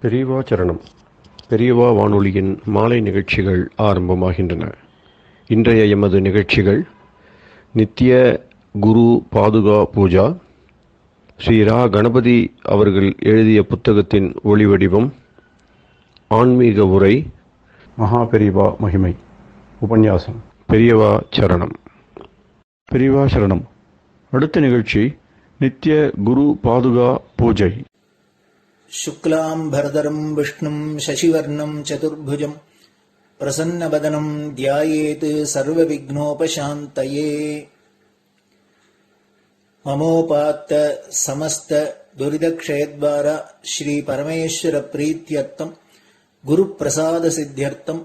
பெரியவா சரணம். பெரியவா வானொலியின் மாலை நிகழ்ச்சிகள் ஆரம்பமாகின்றன. இன்றைய எமது நிகழ்ச்சிகள் நித்திய குரு பாதுகா பூஜா, ஸ்ரீ ரா கணபதி அவர்கள் எழுதிய புத்தகத்தின் ஒளிவடிவம், ஆன்மீக உரை, மகா பெரியவா மகிமை உபன்யாசம். பெரியவா சரணம். பெரியவா சரணம். அடுத்த நிகழ்ச்சி நித்திய குரு பாதுகா பூஜை. शुक्लाम्बरधरम् विष्णुम् शशिवर्णम् चतुर्भुजम् प्रसन्नवदनम् ध्यायेत् सर्वविघ्नोपशान्तये। ममोपात्त समस्त दुरितक्षयद्वारा श्रीपरमेश्वरप्रीत्यर्थम् गुरुप्रसादसिद्ध्यर्थम्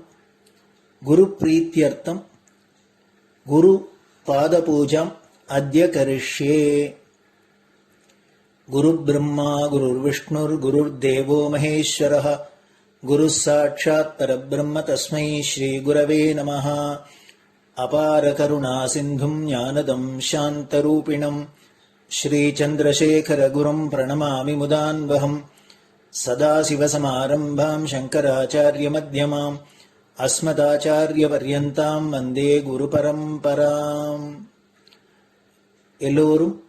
गुरुप्रीत्यर्थम् गुरुपादपूजाम् अद्य करिष्ये। गुरुर्ब्रह्मा गुरुर्विष्णुर्गुरुर्देवो महेश्वरः गुरुः साक्षात् परब्रह्म तस्मै श्रीगुरवे नमः। अपारकरुणासिन्धुम् ज्ञानदम् शान्तरूपिणम् श्रीचन्द्रशेखरगुरुम् प्रणमामि मुदान्वहम्। सदाशिवसमारम्भाम् शङ्कराचार्यमध्यमाम् अस्मदाचार्यपर्यन्ताम् वन्दे गुरुपरम्पराम्. எல்லோரும்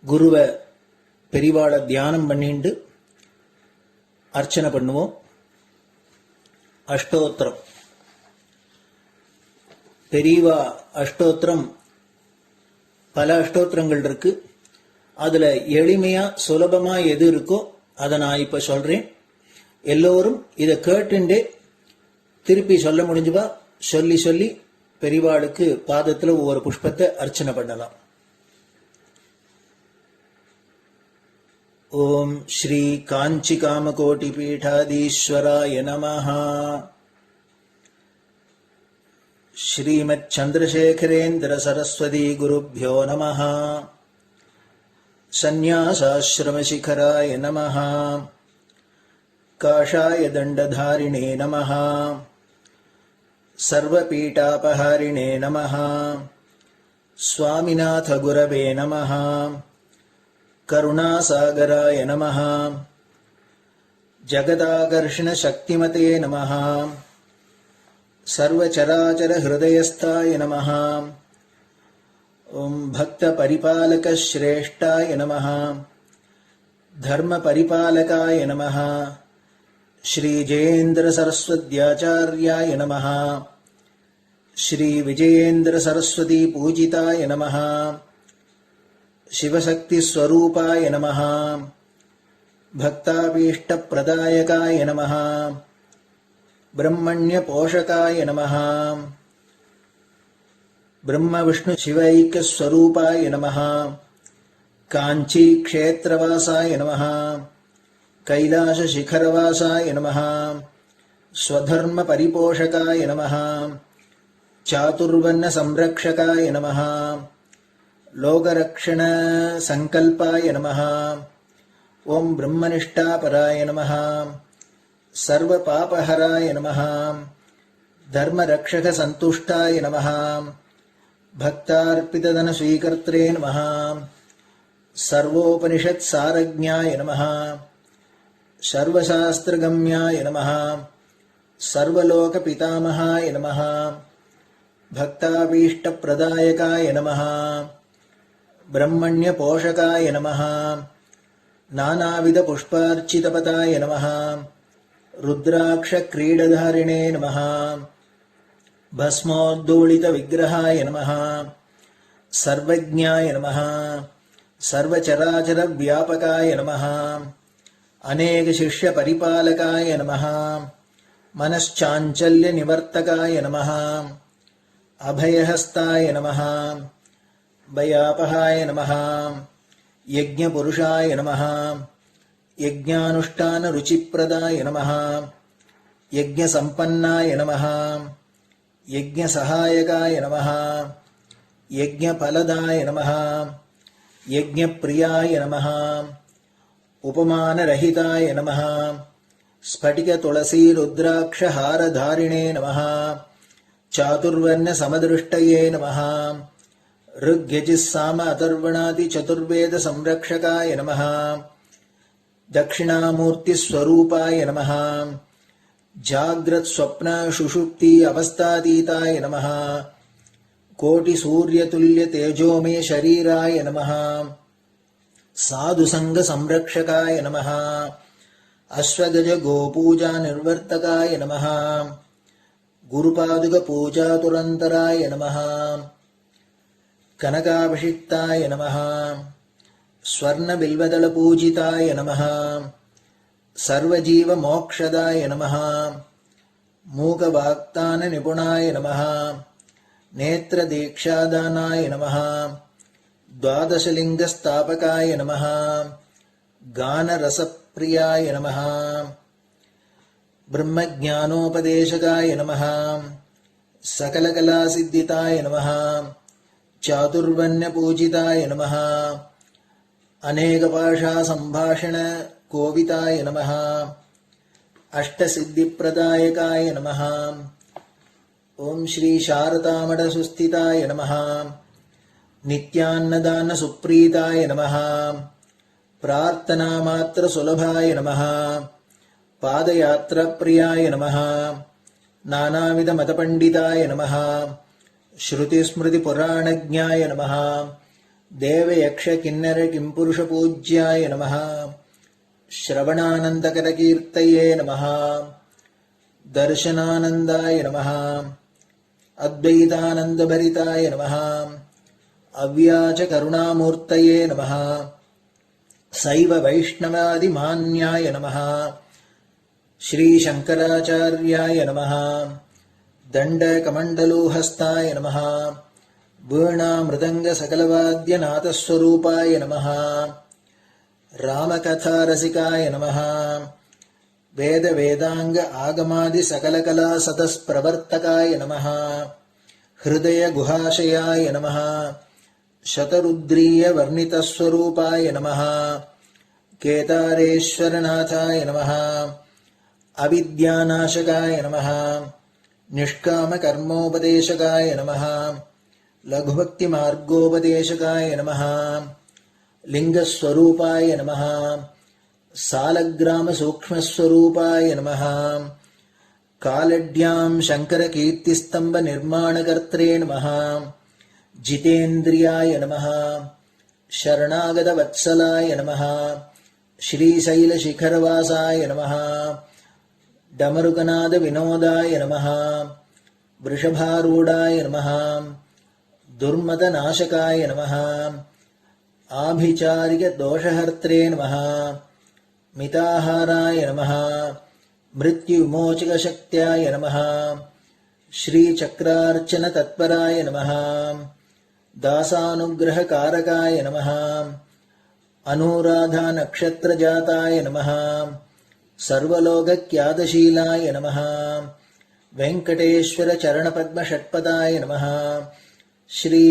குருவை பெரிவாளை தியானம் பண்ணிண்டு அர்ச்சனை பண்ணுவோம். அஷ்டோத்திரம். பெரியவா அஷ்டோத்திரம் பல அஷ்டோத்திரங்கள் இருக்கு. அதுல எளிமையா சுலபமா எது இருக்கோ அதை நான் இப்ப சொல்றேன். எல்லோரும் இதை கேட்டுண்டே திருப்பி சொல்ல முடிஞ்சுவா சொல்லி சொல்லி பெரிவாளுக்கு பாதத்துல ஒவ்வொரு புஷ்பத்தை அர்ச்சனை பண்ணலாம். ओम श्री कांची कामकोटि पीठाधीश्वराय नमः। श्रीमत् चंद्रशेखरेन्द्र सरस्वती गुरुभ्यो नमः। संन्यासाश्रम शिखराय नमः। काषाय दंडधारिणे नमः। सर्वपीठापहारिणे नमः। स्वामिनाथ गुरवे नमः। करुणासागराय नमः। जगदाकर्षण शक्तिमते नमः। सर्वचराचर हृदयस्थाय नमः। ओम भक्त परिपालक श्रेष्ठाय नमः। धर्म परिपालकाय नमः। श्री जयेन्द्र सरस्वत्याचार्याय नमः। श्री विजयेन्द्र सरस्वती पूजिताय नमः। शिवशक्ति स्वरूपाय नमः। भक्ताभीष्ट प्रदायकाय नमः। ब्रह्मण्य पोषकाय नमः। ब्रह्म विष्णु शिवैक्य स्वरूपाय नमः। कांची क्षेत्रवासाय नमः। कैलाश शिखरवासाय नमः। स्वधर्म परिपोषकाय नमः। चातुर्वर्ण संरक्षकाय नमः। लोकरक्षण संकल्पाय नमः। ओम ब्रह्मनिष्ठापराय नमः। सर्वपापहराय नमः। धर्मरक्षक संतुष्टाय नमः। भक्तार्पितधन स्वीकर्त्रे नमः। सर्वोपनिषत् सारज्ञाय नमः। सर्वशास्त्रगम्याय नमः। सर्वलोक पितामहाय नमः। भक्ताभीष्ट प्रदायकाय नमः। ब्रह्मण्य पोषकाय नमः। नानाविध पुष्पार्चितपताय नमः। रुद्राक्ष क्रीडधारिणे नमः। भस्मोद्दोलित विग्रहाय नमः। सर्वज्ञाय नमः। सर्वचराचर व्यापकाय नमः। अनेक शिष्य परिपालकाय नमः। मनश्चाञ्चल्य निवर्तकाय नमः। अभयहस्ताय नमः। भयापहाय नमः। यज्ञपुरुषाय नमः। यज्ञानुष्ठान रुचिप्रदाय नमः। यज्ञसम्पन्नाय नमः। यज्ञसहायकाय नमः। यज्ञफलदाय नमः। यज्ञप्रियाय नमः। उपमानरहिताय नमः। स्फटिक तुलसी रुद्राक्ष हारधारिणे नमः। चातुर्वर्ण समदृष्टये नमः। ऋग्यजुस्साम अथर्वणादि चतुर्वेद संरक्षकाय नमः। दक्षिणामूर्तिस्वरूपाय नमः जाग्रत् स्वप्न सुषुप्ति अवस्थातीताय नमः कोटिसूर्यतुल्य तेजोमय शरीराय नमः साधुसंग संरक्षकाय नमः अश्वगज गोपूजा निर्वर्तकाय नमः गुरुपादुक पूजा तुरंतराय नमः कनकाभिषिक्ताय नमः स्वर्ण बिल्वदल पूजिताय नमः सर्वजीव मोक्षदाय नमः मूकवाक्तान निपुणाय नमः नेत्र दीक्षादानाय नमः द्वादशलिंग स्थापकाय नमः गान रसप्रियाय नमः ब्रह्मज्ञानोपदेशकाय नमः सकलकलासिद्धिताय नमः चातुर्वण्य पूजिताय नमः अनेकभाषा संभाषण कोविताय नमः अष्टसिद्धिप्रदायकाय नमः ओम श्री शारदामठ सुस्थिताय नमः नित्यान्नदान सुप्रीताय नमः प्रार्थना मात्र सुलभाय नमः पादयात्रा प्रियाय नमः नानाविध मतपंडिताय नमः श्रुति स्मृति पुराणज्ञाय नमः देव यक्ष किन्नर किंपुरुष पूज्याय नमः श्रवणानंदकर कीर्तये नमः दर्शनानंदाय नमः अद्वैतानंदभरिताय नमः अव्याच करुणामूर्तये नमः शैव वैष्णवादिमान्याय नमः श्री शंकराचार्याय नमः दंडकमंडलोहस्ताय नमः वीणा मृदंग सकलवाद्यनाथस्वरूपाय नमः रामकथा रसिकाय नमः वेद वेदांग आगमादि सकलकला सतस्प्रवर्तकाय नमः हृदय गुहाशयाय नमः शतरुद्रीय वर्णितस्वरूपाय नमः केदारेश्वरनाथाय नमः अविद्यानाशकाय नमः निष्कामकर्मोपदेशकाय नमः लघुभक्तिमार्गोपदेशकाय नमः लिंगस्वरूपाय नमः सालग्रामसूक्ष्मस्वरूपाय नमः कालड्यां शङ्करकीर्तिस्तम्भनिर्माणकर्त्रे नमः जितेन्द्रियाय नमः शरणागतवत्सलाय नमः श्रीशैलशिखरवासाय नमः डमरुकनादविनोदाय नमः वृषभारूढाय नमः दुर्मदनाशकाय नमः आभिचारिकदोषहर्त्रे नमः मिताहाराय नमः मृत्युविमोचकशक्त्याय नमः श्रीचक्रार्चनतत्पराय नमः दासानुग्रहकारकाय नमः अनुराधानक्षत्रजाताय नमः सर्वलोकख्यातशीलाय नमः वेंकटेश्वरचरणपद्मषट्पदाय नमः श्री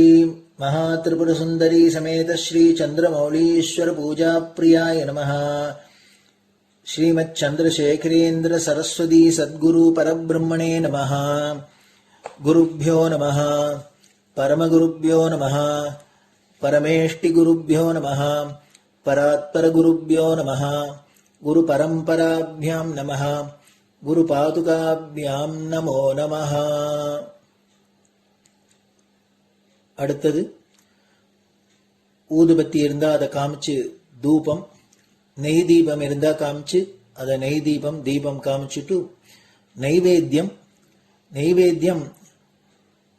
महात्रिपुरसुंदरी समेत श्री चंद्रमौलीश्वर पूजाप्रियाय नमः श्रीमच्चंद्रशेखरेन्द्र सरस्वती सद्गुरु परब्रह्मणे नमः गुरुभ्यो नमः परमगुरुभ्यो नमः परमेष्टिगुरुभ्यो नमः परात्परगुरुभ्यो नमः गुरुपरम्पराभ्यां नमः गुरुपादुकाभ्यां नमो नमः. அடுத்தது ஊதுபத்தி இருந்தா அதை காமிச்சு தூபம், நெய் தீபம் இருந்தா காமிச்சு அதை நெய் தீபம் தீபம் காமிச்சுட்டு நைவேத்தியம்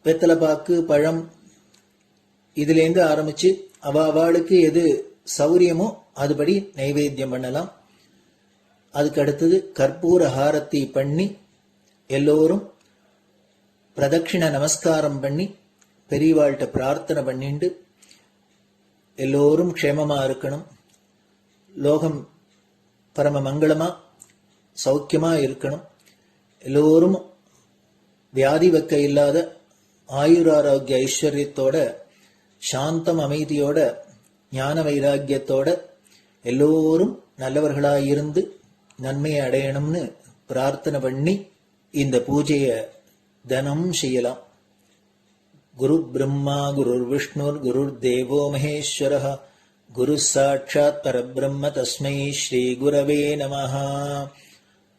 வெத்தலைப்பாக்கு பழம் இதுலேருந்து ஆரம்பிச்சு அவளுக்கு எது சௌரியமோ அதுபடி நைவேத்தியம் பண்ணலாம். அதுக்கு அடுத்தது கற்பூர ஹாரத்தி பண்ணி எல்லோரும் பிரதட்சிண நமஸ்காரம் பண்ணி பெரியவாள்கிட்ட பிரார்த்தனை பண்ணிண்டு எல்லோரும் க்ஷேமமா இருக்கணும், லோகம் பரம மங்களமா சௌக்கியமா இருக்கணும், எல்லோரும் வியாதி வெக்க இல்லாத ஆயுராரோக்கிய ஐஸ்வர்யத்தோட சாந்தம் அமைதியோட ஞான வைராக்கியத்தோட எல்லோரும் நல்லவர்களாயிருந்து நன்மையை அடையணும்னு பிரார்த்தனை பண்ணி இந்த பூஜையை தினம் செய்யலாம். குரு பிரம்மா குருர் விஷ்ணுர் குருர் தேவோ மகேஸ்வரः குரு சாட்சாத் பரபிரம்ம தஸ்மை ஸ்ரீ குரவே நமஹ.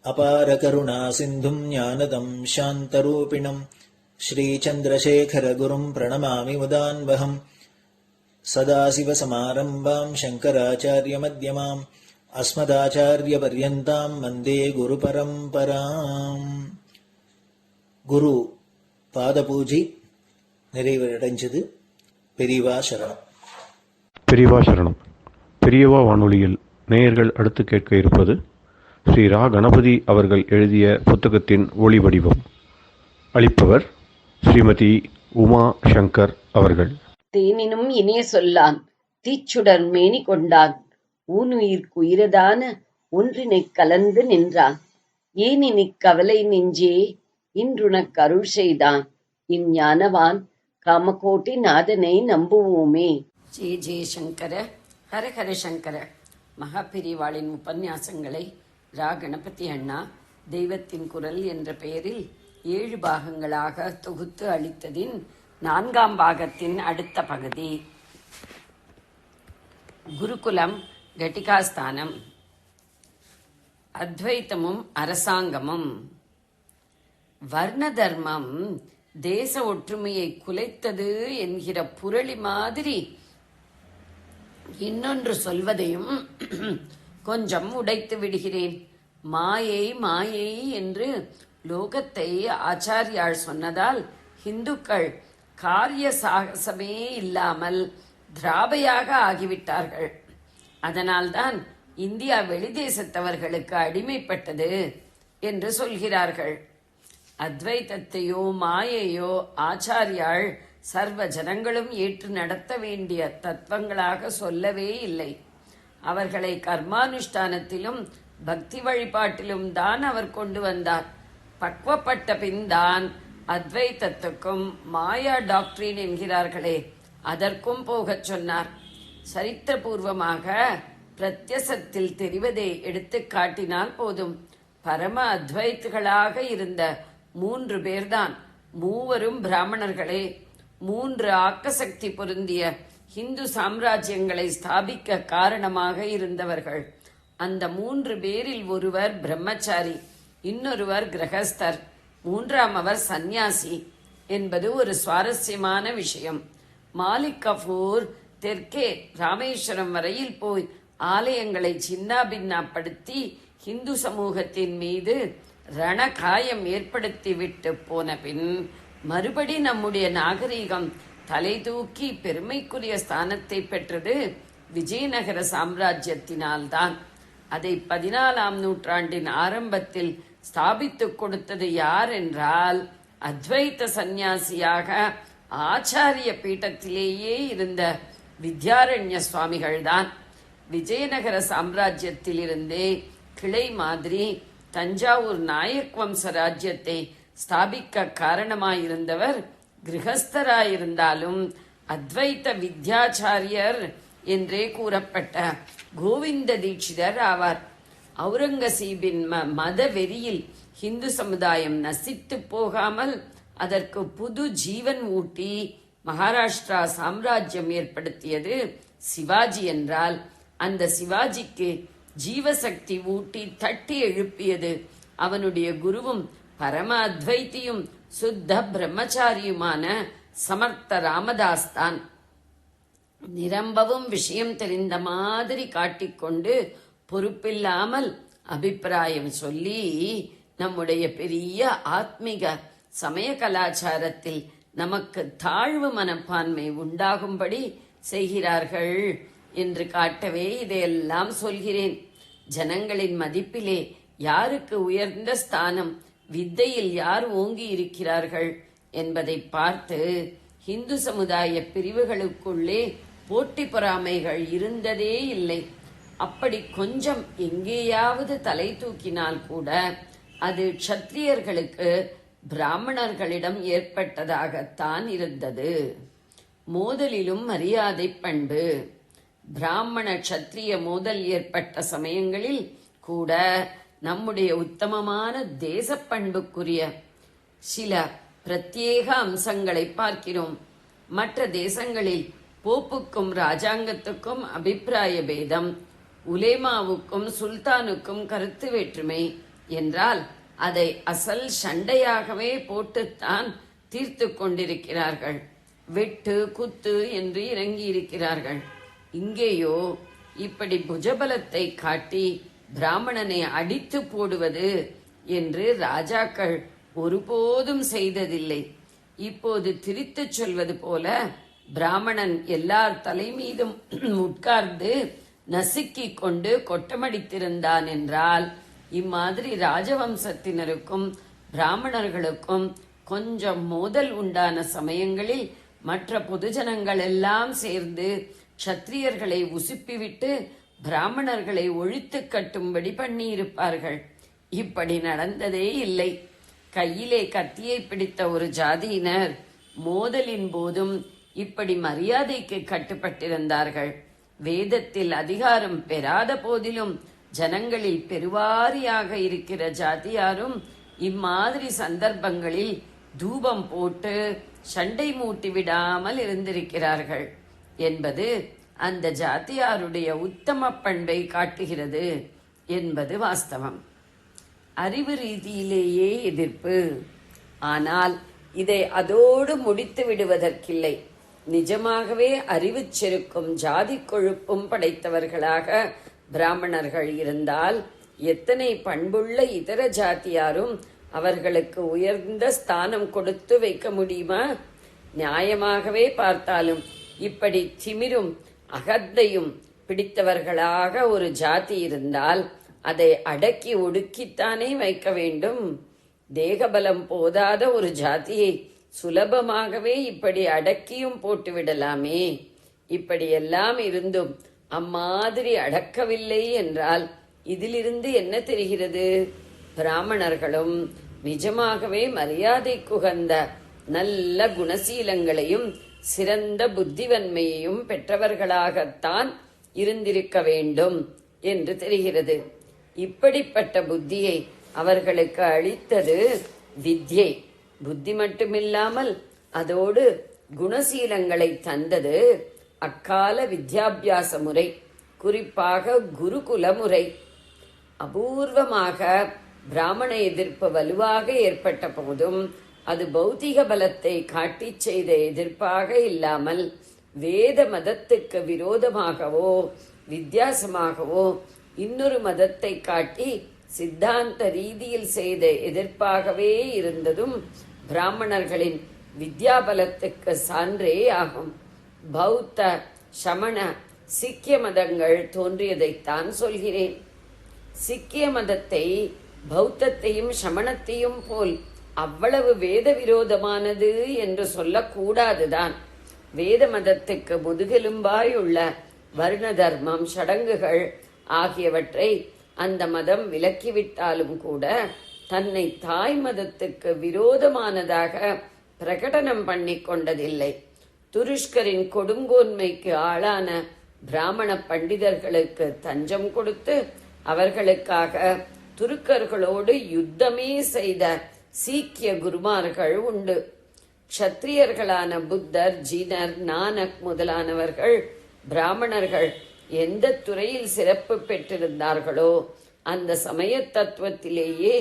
அபார கருணா சிந்தும் ஞானதம் சாந்தரூபிணம் ஸ்ரீ சந்திரசேகர குரும் பிரணமாமி முதான்வகம். சதாசிவசமாரம்பாம் சங்கராச்சாரிய மத்யமாம் அஸ்மதாச்சாரிய பர்யந்தாம் வந்தே குரு பரம்பராம். குரு பாத பூஜை நிறைவடைஞ்சது. பெரியவா சரணம். பெரியவா சரணம். பெரியவா வானொலியில் நேயர்கள் அடுத்து கேட்க இருப்பது ஸ்ரீ ரா கணபதி அவர்கள் எழுதிய புத்தகத்தின் ஒளி வடிவம். அளிப்பவர் ஸ்ரீமதி உமா சங்கர் அவர்கள். தேனினும் இனிய சொல்லான் தீச்சுடர் மேனி கொண்டான் ஊனுயிர்க்கு உயிரதான ஒன்றினைக் கலந்து நின்றான் ஏனினிக் கவலை நெஞ்சே இன்றுனக் அருள் செய்தான் இஞ்ஞானவான் காமகோட்டி நாதனை நம்புவோமே. ஜே ஜே சங்கர ஹரஹர சங்கர. மகாபெரிவாளின் உபன்யாசங்களை ரா கணபதி அண்ணா தெய்வத்தின் குரல் என்ற பெயரில் 7 பாகங்களாக தொகுத்து அளித்ததின் 4ஆம் பாகத்தின் அடுத்த பகுதி. குருகுலம் கட்டிகாஸ்தானம். அத்வைத்தமும் அரசாங்கமும். வர்ண தர்மம் தேச ஒற்றுமையை குலைத்தது என்கிற புரளி மாதிரி இன்னொன்று சொல்வதையும் கொஞ்சம் உடைத்து விடுகிறேன். மாயை மாயை என்று லோகத்தை ஆச்சாரியால் சொன்னதால் இந்துக்கள் காரிய சாகசமே இல்லாமல் திராபையாக ஆகிவிட்டார்கள். அதனால்தான் இந்தியா வெளிதேசத்தவர்களுக்கு அடிமைப்பட்டது என்று சொல்கிறார்கள். அத்வைதத்தையோ மாயையோ ஆச்சாரியால் சர்வ ஜனங்களும் ஏற்று நடத்த வேண்டிய தத்துவங்களாக சொல்லவே இல்லை. அவர்களை கர்மானுஷ்டானத்திலும் பக்தி வழிபாட்டிலும் தான் அவர் கொண்டு வந்தார். பக்குவப்பட்ட பின் தான் அத்வைதத்துக்கும் மாயா டாக்டரின் என்கிறார்களே அதற்கும் போகச் சொன்னார். சரித்திரபூர்வமாக பிரத்யசத்தில் தெரிவதை எடுத்து காட்டினால் போதும். பரம அத்வைத்துகளாக இருந்த 3 பேர்தான். மூவரும் பிராமணர்களே. 3 ஆக்கசக்தி பொருந்திய இந்து சாம்ராஜ்யங்களை ஸ்தாபிக்க காரணமாக இருந்தவர்கள். அந்த 3 பேரில் ஒருவர் பிரம்மச்சாரி, இன்னொருவர் கிரகஸ்தர், 3ஆமவர் சந்நியாசி என்பது ஒரு சுவாரஸ்யமான விஷயம். மாலிக் கஃபூர் தெற்கே ராமேஸ்வரம் வரையில் போய் ஆலயங்களை சின்னாபின்னாப்படுத்தி இந்து சமூகத்தின் மீது ரணகாயம் ஏற்படுத்திவிட்டு போன பின் மறுபடி நம்முடைய நாகரீகம் தலை தூக்கி பெருமைக்குரிய ஸ்தானத்தை பெற்றது விஜயநகர சாம்ராஜ்யத்தினால்தான். அதை 14ஆம் நூற்றாண்டின் ஆரம்பத்தில் ஸ்தாபித்துக் கொடுத்தது யார் என்றால் அத்வைத சந்நியாசியாக ஆச்சாரிய பீட்டத்திலேயே இருந்த வித்யாரண்ய சுவாமிகள்தான். விஜயநகர சாம்ராஜ்யத்திலிருந்தே கிளை மாதிரி தஞ்சாவூர் நாயக் வம்ச ராஜ்யத்தை ஸ்தாபிக்க காரணமாயிருந்தவர் கிரகஸ்தராயிருந்தாலும் அத்வைத்த வித்யாச்சாரியர் என்றே கூறப்பட்ட கோவிந்த தீட்சிதர் ஆவார். அவுரங்கசீபின் மத வெறியில் இந்து சமுதாயம் நசித்து போகாமல் அதற்கு புது ஜீவன் ஊட்டி மகாராஷ்டிரா சாம்ராஜ்யம் ஏற்படுத்தியது சிவாஜி என்றால் அந்த சிவாஜிக்கு ஜீவசக்தி ஊட்டி தட்டி எழுப்பியது அவனுடைய குருவும் பரம அத்வைத்தியும் சுத்த பிரம்மச்சாரியுமான சமர்த்த ராமதாஸ் தான். நிரம்பவும் விஷயம் தெரிந்த மாதிரி காட்டிக்கொண்டு பொறுப்பில்லாமல் அபிப்பிராயம் சொல்லி நம்முடைய பெரிய ஆத்மீக சமய கலாச்சாரத்தில் நமக்கு தாழ்வு மனப்பான்மை உண்டாகும்படி செய்கிறார்கள் என்று காட்டவே இதையெல்லாம் சொல்கிறேன். ஜனங்களின் மதிப்பிலே யாருக்கு உயர்ந்த ஸ்தானம், வித்தையில் யார் ஓங்கி இருக்கிறார்கள் என்பதை பார்த்து இந்து சமுதாய பிரிவுகளுக்குள்ளே போட்டி பொறாமைகள் இருந்ததே இல்லை. அப்படி கொஞ்சம் எங்கேயாவது தலை தூக்கினால் கூட அது க்ஷத்திரியர்களுக்கு பிராமணர்களிடம் ஏற்பட்டதாகத்தான் இருந்தது. மோதலிலும் மரியாதை பண்பு. பிராமண க்ஷத்திரிய மோதல் ஏற்பட்ட சமயங்களில் கூட நம்முடைய உத்தமமான தேசப்பண்புக்குரிய சில பிரத்யேக அம்சங்களை பார்க்கிறோம். மற்ற தேசங்களில் போப்புக்கும் ராஜாங்கத்துக்கும் அபிப்பிராய பேதம், உலேமாவுக்கும் சுல்தானுக்கும் கருத்து வேற்றுமை என்றால் அதை அசல் சண்டையாகவே போட்டுத்தான் தீர்த்து கொண்டிருக்கிறார்கள். வெட்டு குத்து என்று இறங்கி இருக்கிறார்கள். இங்கேயோ இப்படி புஜபலத்தை காட்டி பிராமணனை அடித்து போடுவது என்று ராஜாக்கள் ஒருபோதும் செய்ததில்லை. இப்போது திரித்துச் சொல்வது போல பிராமணன் எல்லார் தலை மீதும் உட்கார்ந்து நசுக்கிக் கொண்டு கொட்டமடித்திருந்தான் என்றால் இம்மாதிரி ராஜவம்சத்தினருக்கும் பிராமணர்களுக்கும் கொஞ்சம் மோதல் உண்டான சமயங்களில் மற்ற பொதுஜனங்கள் எல்லாம் சேர்ந்து க்ஷத்திரியர்களை உசுப்பிவிட்டு பிராமணர்களை ஒழித்து கட்டும்படி பண்ணியிருப்பார்கள். இப்படி நடந்ததே இல்லை. கையிலே கத்தியை பிடித்த ஒரு ஜாதியினர் மோதலின் போதும் இப்படி மரியாதைக்கு கட்டுப்பட்டிருந்தார்கள். வேதத்தில் அதிகாரம் பெறாத போதிலும் ஜனங்களில் பெருவாரியாக இருக்கிற ஜாதியாரும் இம்மாதிரி சந்தர்ப்பங்களில் தூபம் போட்டு சண்டை மூட்டி விடாமல் இருந்திருக்கிறார்கள் என்பது அந்த ஜாதியாருடைய உத்தம பண்பை காட்டுகிறது என்பது வாஸ்தவம். அறிவு ரீதியிலேயே எதிர்ப்பு. ஆனால் இதை அதோடு முடித்து விடுவதற்கில்லை. நிஜமாகவே அறிவு செருக்கும் ஜாதி கொழுப்பும் படைத்தவர்களாக பிராமணர்கள் இருந்தால் எத்தனை பண்புள்ள இதர ஜாதியாரும் அவர்களுக்கு உயர்ந்த ஸ்தானம் கொடுத்து வைக்க முடியுமா? நியாயமாகவே பார்த்தாலும் இப்படி திமிரும் அகத்தையும் பிடித்தவர்களாக ஒரு ஜாதி இருந்தால் அதை அடக்கி ஒடுக்கித்தானே வைக்க வேண்டும். தேகபலம் போதாத ஒரு ஜாதியை சுலபமாகவே இப்படி அடக்கியும் போட்டு விடலாமே. இப்படியெல்லாம் இருந்தும் அம்மாதிரி அடக்கவில்லை என்றால் இதிலிருந்து என்ன தெரிகிறது? பிராமணர்களும் நிஜமாகவே மரியாதைக்குகந்த நல்ல குணசீலங்களையும் சிறந்த புத்திவன்மையையும் பெற்றவர்களாகத்தான் இருந்திருக்க வேண்டும் என்று தெரிகிறது. இப்படிப்பட்ட புத்தியை அவர்களுக்கு அளித்தது வித்யை. புத்தி மட்டுமில்லாமல் அதோடு குணசீலங்களை தந்தது அக்கால வித்யாபியாச முறை, குறிப்பாக குருகுல முறை. அபூர்வமாக பிராமண எதிர்ப்பு வலுவாக ஏற்பட்ட போதும் அது பௌத்திக பலத்தை காட்டி செய்த எதிர்ப்பாக இல்லாமல் வேத மதத்துக்கு விரோதமாகவோ வித்தியாசமாகவோ இன்னொரு மதத்தை காட்டி சித்தாந்த ரீதியில் செய்த எதிர்ப்பாகவே இருந்ததும் பிராமணர்களின் வித்யாபலத்துக்கு சான்றே ஆகும். பௌத்த, சமண, சிக்கிய மதங்கள் தோன்றியதைத்தான் சொல்கிறேன். சிக்கிய மதத்தை பௌத்தத்தையும் சமணத்தையும் போல் அவ்வளவு வேத விரோதமானது என்று சொல்லக்கூடாதுதான். வேத மதத்துக்கு முதுகெலும்பாயுள்ள வர்ண தர்மம், சடங்குகள் ஆகியவற்றை அந்த மதம் விலக்கிவிட்டாலும் கூட தன்னை தாய் மதத்துக்கு விரோதமானதாக பிரகடனம் பண்ணி கொண்டதில்லை. துருஷ்கரின் கொடுங்கோன்மைக்கு ஆளான பிராமண பண்டிதர்களுக்கு தஞ்சம் கொடுத்து அவர்களுக்காக துருக்கர்களோடு யுத்தமே செய்த சீக்கிய குருமார்கள் உண்டு. க்ஷத்திரியர்களான புத்தர், ஜீனர், நானக் முதலானவர்கள் பிராமணர்கள் எந்த துறையில் சிறப்பு பெற்றிருந்தார்களோ அந்த சமய தத்துவத்திலேயே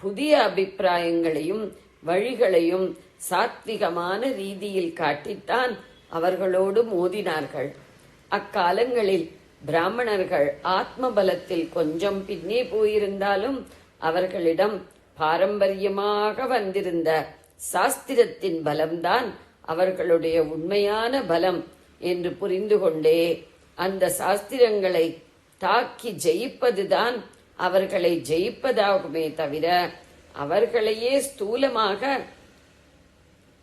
புதிய அபிப்பிராயங்களையும் வழிகளையும் சாத்விகமான ரீதியில் காட்டித்தான் அவர்களோடு மோதினார்கள். அக்காலங்களில் பிராமணர்கள் ஆத்ம பலத்தில் கொஞ்சம் பின்னே போயிருந்தாலும் அவர்களிடம் பாரம்பரியமாக வந்திருந்த சாஸ்திரத்தின் பலம்தான் அவர்களுடைய உண்மையான பலம் என்று புரிந்து கொண்டே அந்த சாஸ்திரங்களை தாக்கி ஜெயிப்பதுதான் அவர்களை ஜெயிப்பதாகுமே தவிர அவர்களையே ஸ்தூலமாக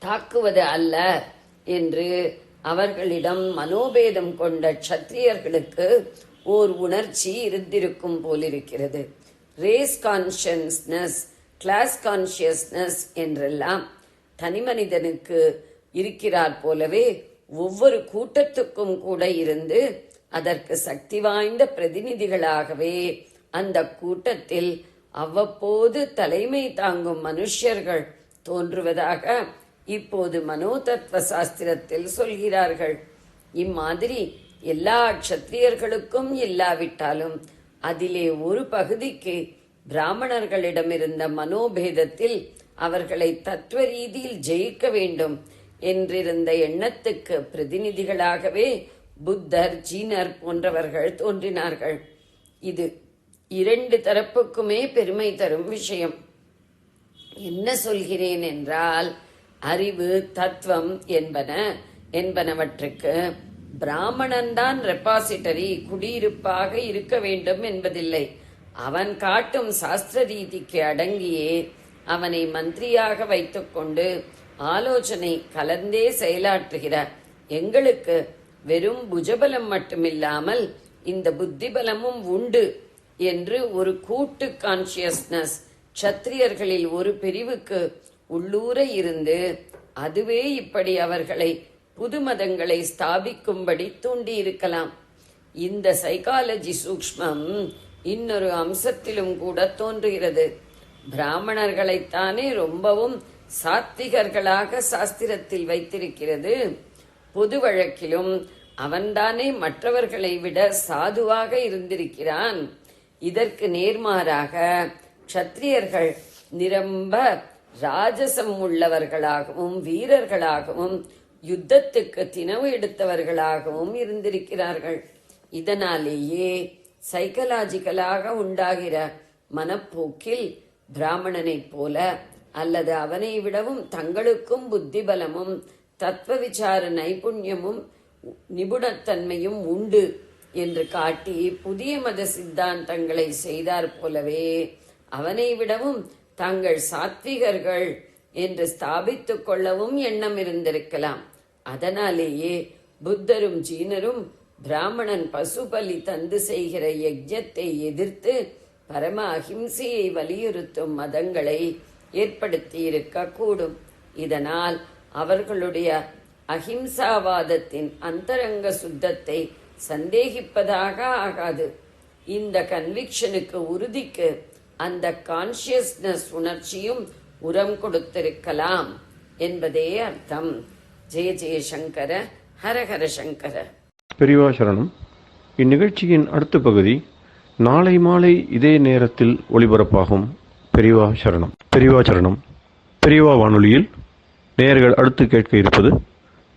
தாக்குவது அல்ல என்று அவர்களிடம் மனோபேதம் கொண்ட க்ஷத்திரியர்களுக்கு ஓர் உணர்ச்சி இருந்திருக்கும் போலிருக்கிறது. ரேஸ் கான்ஷியஸ்னஸ், கிளாஸ் கான்ஷியஸ்னஸ் என்றெல்லாம் தனி மனிதனுக்கு இருக்கிறார் போலவே ஒவ்வொரு கூட்டத்துக்கும் கூட இருந்து அதற்கு சக்தி வாய்ந்த பிரதிநிதிகளாகவே அந்த கூட்டத்தில் அவ்வப்போது தலைமை தாங்கும் மனுஷர்கள் தோன்றுவதாக இப்போது மனோதத்துவ சாஸ்திரத்தில் சொல்கிறார்கள். இம்மாதிரி எல்லா க்ஷத்திரியர்களுக்கும் இல்லாவிட்டாலும் அதிலே ஒரு பகுதிக்கு பிராமணர்களிடமிருந்த மனோபேதத்தில் அவர்களை தத்துவ ரீதியில் ஜெயிக்க வேண்டும் என்றிருந்த எண்ணத்துக்கு பிரதிநிதிகளாகவே புத்தர், ஜீனர் போன்றவர்கள் தோன்றினார்கள். இது இரண்டு தரப்புக்குமே பெருமை தரும் விஷயம். என்ன சொல்கிறேன் என்றால், அறிவு, தத்துவம் என்பனவற்றுக்கு பிராமணன்தான் ரெபாசிட்டரி, குடியிருப்பாக இருக்க வேண்டும் என்பதில்லை. அவன் காட்டும் சாஸ்திர ரீதிக்கு அடங்கியே அவனை மந்திரியாக வைத்துக்கொண்டு ஆலோசனை கலந்தே செயலாற்றுகிறார். எங்களுக்கு வெறும் புஜபலம் மட்டுமில்லாமல் இந்த புத்திபலமும் உண்டு என்று ஒரு கூட்டு கான்சியஸ்னஸ் க்ஷத்திரியர்களில் ஒரு பிரிவுக்கு உள்ளூர இருந்து அதுவே இப்படி அவர்களை புது மதங்களை ஸ்தாபிக்கும்படி தூண்டியிருக்கலாம். இந்த சைக்காலஜி சூக்ஷ்மம் இன்னொரு அம்சத்திலும் கூட தோன்றுகிறது. பிராமணர்களைத்தானே ரொம்பவும் சாத்விகர்களாக சாஸ்திரத்தில் வைத்திருக்கிறது. பொது வழக்கிலும் அவன்தானே மற்றவர்களை விட சாதுவாக இருந்திருக்கிறான். இதற்கு நேர்மாறாக க்ஷத்திரியர்கள் நிரம்ப ராஜசம் உள்ளவர்களாகவும் வீரர்களாகவும் யுத்தத்துக்கு தினவு எடுத்தவர்களாகவும் இருந்திருக்கிறார்கள். இதனாலேயே சைக்கலாஜிக்கலாக உண்டாகிற மனப்போக்கில் பிராமணனைப் போல அல்லது அவனை விடவும் தங்களுக்கும் புத்திபலமும் தத்துவ விசார நைபுண்யமும் நிபுணத்தன்மையும் உண்டு என்று காட்டி புதிய மத சித்தாந்தங்களை செய்தார் போலவே அவனை விடவும் தாங்கள் சாத்விகர்கள் என்று ஸ்தாபித்துக் கொள்ளவும் எண்ணம் இருந்திருக்கலாம். அதனாலேயே புத்தரும் ஜீனரும் பிராமணன் பசுபலி தந்து செய்கிற யஜ்ஞத்தை எதிர்த்து பரம அஹிம்சையை வலியுறுத்தும் மதங்களை ஏற்படுத்தியிருக்க கூடும். இதனால் அவர்களுடைய அஹிம்சாவாதத்தின் அந்தரங்க சுத்தத்தை சந்தேகிப்பதாக ஆகாது. இந்த கன்விக்ஷனுக்கு, உறுதிக்கு அந்த கான்சியஸ்னஸ் உணர்ச்சியும் உரம் கொடுத்திருக்கலாம் என்பதே அர்த்தம். ஜெய ஜெயசங்கர, ஹரஹர சங்கர. பெரியவா சரணம். இந்நிகழ்ச்சியின் அடுத்த பகுதி நாளை மாலை இதே நேரத்தில் ஒளிபரப்பாகும். பெரியவா சரணம். பெரியவா சரணம். பெரியவா வானொலியில் நேயர்கள் அடுத்து கேட்க இருப்பது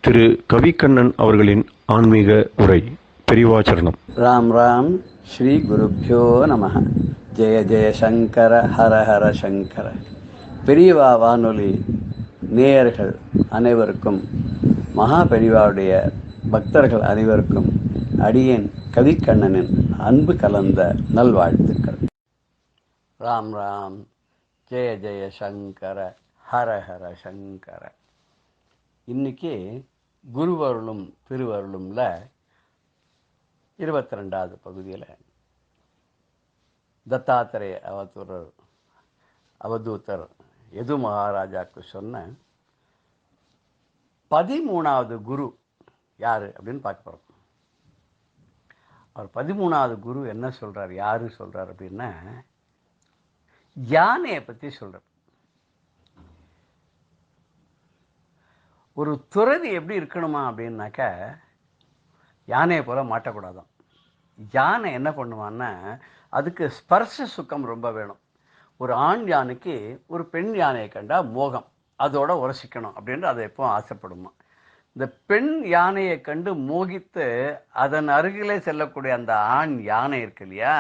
திரு கவிக்கண்ணன் அவர்களின் ஆன்மீக உரை. பெரியவா சரணம். ராம் ராம். ஸ்ரீ குருப்யோ நமஹ. ஜெய ஜெயசங்கர, ஹர ஹர சங்கர. பெரியவா வானொலி நேயர்கள் அனைவருக்கும், மகா பெரியவாவுடைய பக்தர்கள் அனைவருக்கும் அடியேன் கவிக்கண்ணனின் அன்பு கலந்த நல்வாழ்த்துக்கள். ராம் ராம். ஜெய ஜெய சங்கர, ஹர ஹர சங்கர. இன்னைக்கு குருவருளும் திருவருளும்ல 22வது பகுதியில் தத்தாத்திரேய அவதூதர் யது மகாராஜாவுக்கு சொன்ன 13வது குரு யாரு அப்படின்னு பார்க்க போகிறோம். அவர் 13வது குரு என்ன சொல்றார், யாரு சொல்றார் அப்படின்னா, யானையை பற்றி சொல்றார். ஒரு துறவி எப்படி இருக்கணுமா அப்படின்னாக்க, யானையை போல மாட்டக்கூடாதான். யானை என்ன பண்ணுவான்னா, அதுக்கு ஸ்பர்ஷ சுகம் ரொம்ப வேணும். ஒரு ஆண் யானைக்கு ஒரு பெண் யானையை கண்டா மோகம், அதோட உரசிக்கணும் அப்படின்ட்டு அதை எப்போ ஆசைப்படுமா. இந்த பெண் யானையை கண்டு மோகித்து அதன் அருகிலே செல்லக்கூடிய அந்த ஆண் யானை இருக்கு இல்லையா,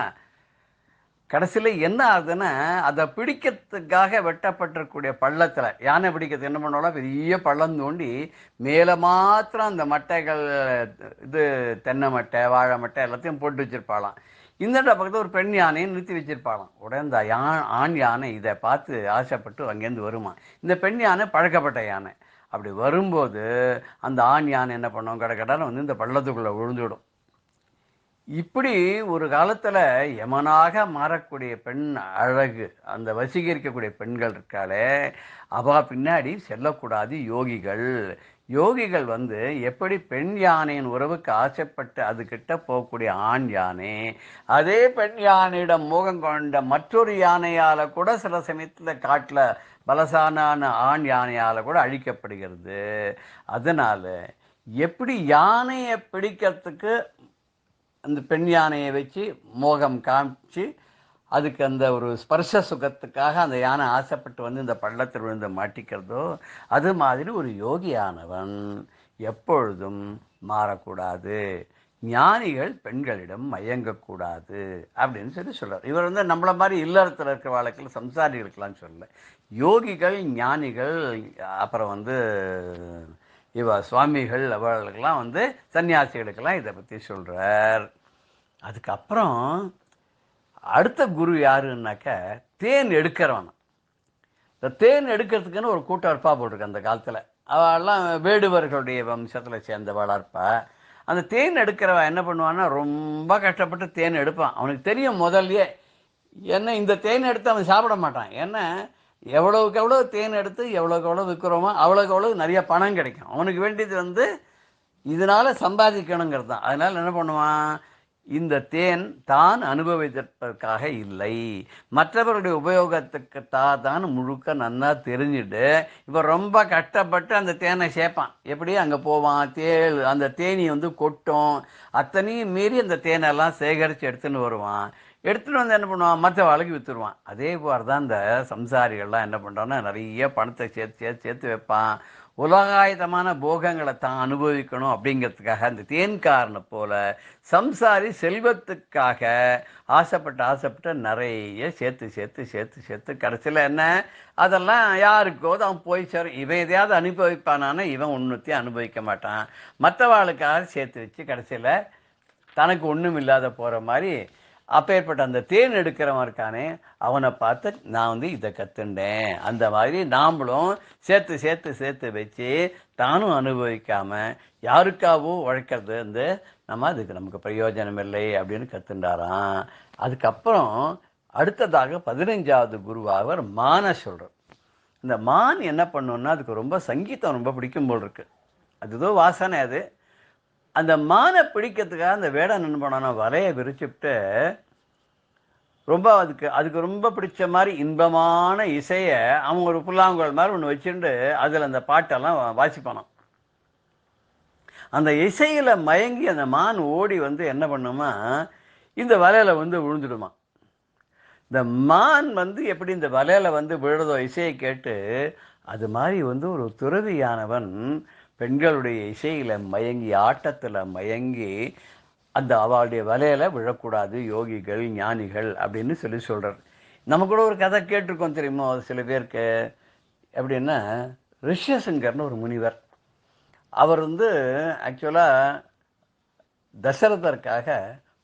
கடைசியில் என்ன ஆகுதுன்னா, அதை பிடிக்கிறதுக்காக வெட்டப்பட்டிருக்கக்கூடிய பள்ளத்தில், யானை பிடிக்கிறது என்ன பண்ணாலும் பெரிய பள்ளம் தோண்டி மேலே மாத்திரம் அந்த மட்டைகள், இது தென்னை மட்டை, வாழை மட்டை எல்லாத்தையும் போட்டு வச்சிருப்பாளாம். இந்த பக்கத்தில் ஒரு பெண் யானையை நிறுத்தி வச்சிருப்பாளாம். உடனே இந்த ஆண் யானை இதை பார்த்து ஆசைப்பட்டு அங்கேருந்து வருமா. இந்த பெண் யானை பழக்கப்பட்ட யானை. அப்படி வரும்போது அந்த ஆண் யானை என்ன பண்ணுவோம், கடற்கடான வந்து இந்த பள்ளத்துக்குள்ளே விழுந்துவிடும். இப்படி ஒரு காலத்தில் யமனாக மாறக்கூடிய பெண் அழகு, அந்த வசீகரிக்கக்கூடிய பெண்கள் இருக்காளே, அவா பின்னாடி செல்லக்கூடாது யோகிகள். யோகிகள் வந்து எப்படி பெண் யானையின் உறவுக்கு ஆசைப்பட்டு அதுகிட்ட போகக்கூடிய ஆண் யானை, அதே பெண் யானையிடம் மோகம் கொண்ட மற்றொரு யானையால் கூட சில சமயத்தில் காட்டில் பலசான ஆண் யானையால் கூட அழிக்கப்படுகிறது. அதனால் எப்படி யானையை பிடிக்கிறதுக்கு அந்த பெண் யானையை வச்சு மோகம் காமிச்சு அதுக்கு அந்த ஒரு ஸ்பர்ஷ சுகத்துக்காக அந்த யானை ஆசைப்பட்டு வந்து இந்த பள்ளத்தில் விழுந்து மாட்டிக்கிறதோ, அது மாதிரி ஒரு யோகியானவன் எப்பொழுதும் மாறக்கூடாது. ஞானிகள் பெண்களிடம் மயங்கக்கூடாது அப்படின்னு சொல்றார். இவர் வந்து நம்மள மாதிரி இல்லறத்தில் இருக்கிற வாழ்க்கையில் சம்சாரிகளுக்கெல்லாம் சொல்லலை. யோகிகள், ஞானிகள், அப்புறம் வந்து சுவாமிகள் அவர்களுக்கெல்லாம் வந்து சன்னியாசிகளுக்கெல்லாம் இதை பற்றி சொல்கிறார். அதுக்கப்புறம் அடுத்த குரு யாருன்னாக்க தேன் எடுக்கிறவன். இந்த தேன் எடுக்கிறதுக்குன்னு ஒரு கூட்டம் இருப்பா போட்டிருக்கு அந்த காலத்தில். அவெல்லாம் வேடுவர்களுடைய வம்சத்தில் சேர்ந்தவளாக இருப்பா. அந்த தேன் எடுக்கிறவன் என்ன பண்ணுவான்னா ரொம்ப கஷ்டப்பட்டு தேன் எடுப்பான். அவனுக்கு தெரியும் முதல்லயே என்ன இந்த தேன் எடுத்து அவன் சாப்பிட மாட்டான். ஏன்னா எவ்வளவுக்கு எவ்வளோ தேன் எடுத்து எவ்வளோக்கு எவ்வளோ விற்கிறோமோ அவ்வளோக்கு எவ்வளோ நிறைய பணம் கிடைக்கும். அவனுக்கு வேண்டியது வந்து இதனால சம்பாதிக்கணுங்கிறது தான். அதனால் என்ன பண்ணுவான், இந்த தேன் தான் அனுபவிப்பதற்காக இல்லை, மற்றவருடைய உபயோகத்துக்கு தான் முழுக்க நன்னா தெரிஞ்சுட்டு இப்போ ரொம்ப கஷ்டப்பட்டு அந்த தேனை சேர்ப்பான். எப்படி அங்கே போவான், அந்த தேனி வந்து கொட்டும், அத்தனையும் மீறி அந்த தேனெல்லாம் சேகரித்து எடுத்துன்னு வருவான். எடுத்துகிட்டு வந்து என்ன பண்ணுவான், மற்ற வாழ்க்கை விற்றுருவான். அதே போல் தான் இந்த சம்சாரிகள்லாம் என்ன பண்ணுறான்னா நிறைய பணத்தை சேர்த்து வைப்பான். உலகாயுதமான போகங்களை தான் அனுபவிக்கணும் அப்படிங்கிறதுக்காக அந்த தேன்காரனை போல சம்சாரி செல்வத்துக்காக ஆசைப்பட்டு நிறைய சேர்த்து கடைசியில் என்ன, அதெல்லாம் யாருக்கோ அவன் போய் சேரும். இவன் எதையாவது அனுபவிப்பானான இவன் ஒன்றுத்தையும் அனுபவிக்க மாட்டான். மற்றவாளுக்காக சேர்த்து வச்சு கடைசியில் தனக்கு ஒன்றும் இல்லாத போகிற மாதிரி. அப்பேற்பட்ட அந்த தேன் எடுக்கிறவன் இருக்கானே அவனை பார்த்து நான் வந்து இதை கற்றுண்டேன். அந்த மாதிரி நாம்ளும் சேர்த்து வச்சு தானும் அனுபவிக்காமல் யாருக்காவோ உழைக்கிறது வந்து அதுக்கு நமக்கு பிரயோஜனம் இல்லை அப்படின்னு கற்றுண்டாராம். அதுக்கப்புறம் அடுத்ததாக 15வது குருவாக அவர் மானை சொல்கிறார். இந்த மான் என்ன பண்ணுன்னா அதுக்கு ரொம்ப சங்கீதம் ரொம்ப பிடிக்கும் போல் இருக்கு. அதுதோ வாசனை. அது அந்த மானை பிடிக்கிறதுக்காக அந்த வேடன் என்ன பண்ணானா வலையை விரிச்சுட்டு ரொம்ப அதுக்கு ரொம்ப பிடிச்ச மாதிரி இன்பமான இசையை அவங்க ஒரு புல்லாங்குழல் மாதிரி ஒன்று வச்சுட்டு அதில் அந்த பாட்டெல்லாம் வாசிப்பானான். அந்த இசையில் மயங்கி அந்த மான் ஓடி வந்து என்ன பண்ணுமா இந்த வலையில் வந்து விழுந்துடுமா. இந்த மான் வந்து எப்படி இந்த வலையில் வந்து விழுறதோ இசையை கேட்டு, அது மாதிரி வந்து ஒரு துறவியானவன் பெண்களுடைய இசையில் மயங்கி ஆட்டத்தில் மயங்கி அந்த அவளுடைய வலையில் விழக்கூடாது யோகிகள் ஞானிகள் அப்படின்னு சொல்கிறார். நம்ம கூட ஒரு கதை கேட்டிருக்கோம் தெரியுமோ சில பேருக்கு. எப்படின்னா ரிஷ்யசிங்கர்னு ஒரு முனிவர். அவர் வந்து ஆக்சுவலாக தசரதற்காக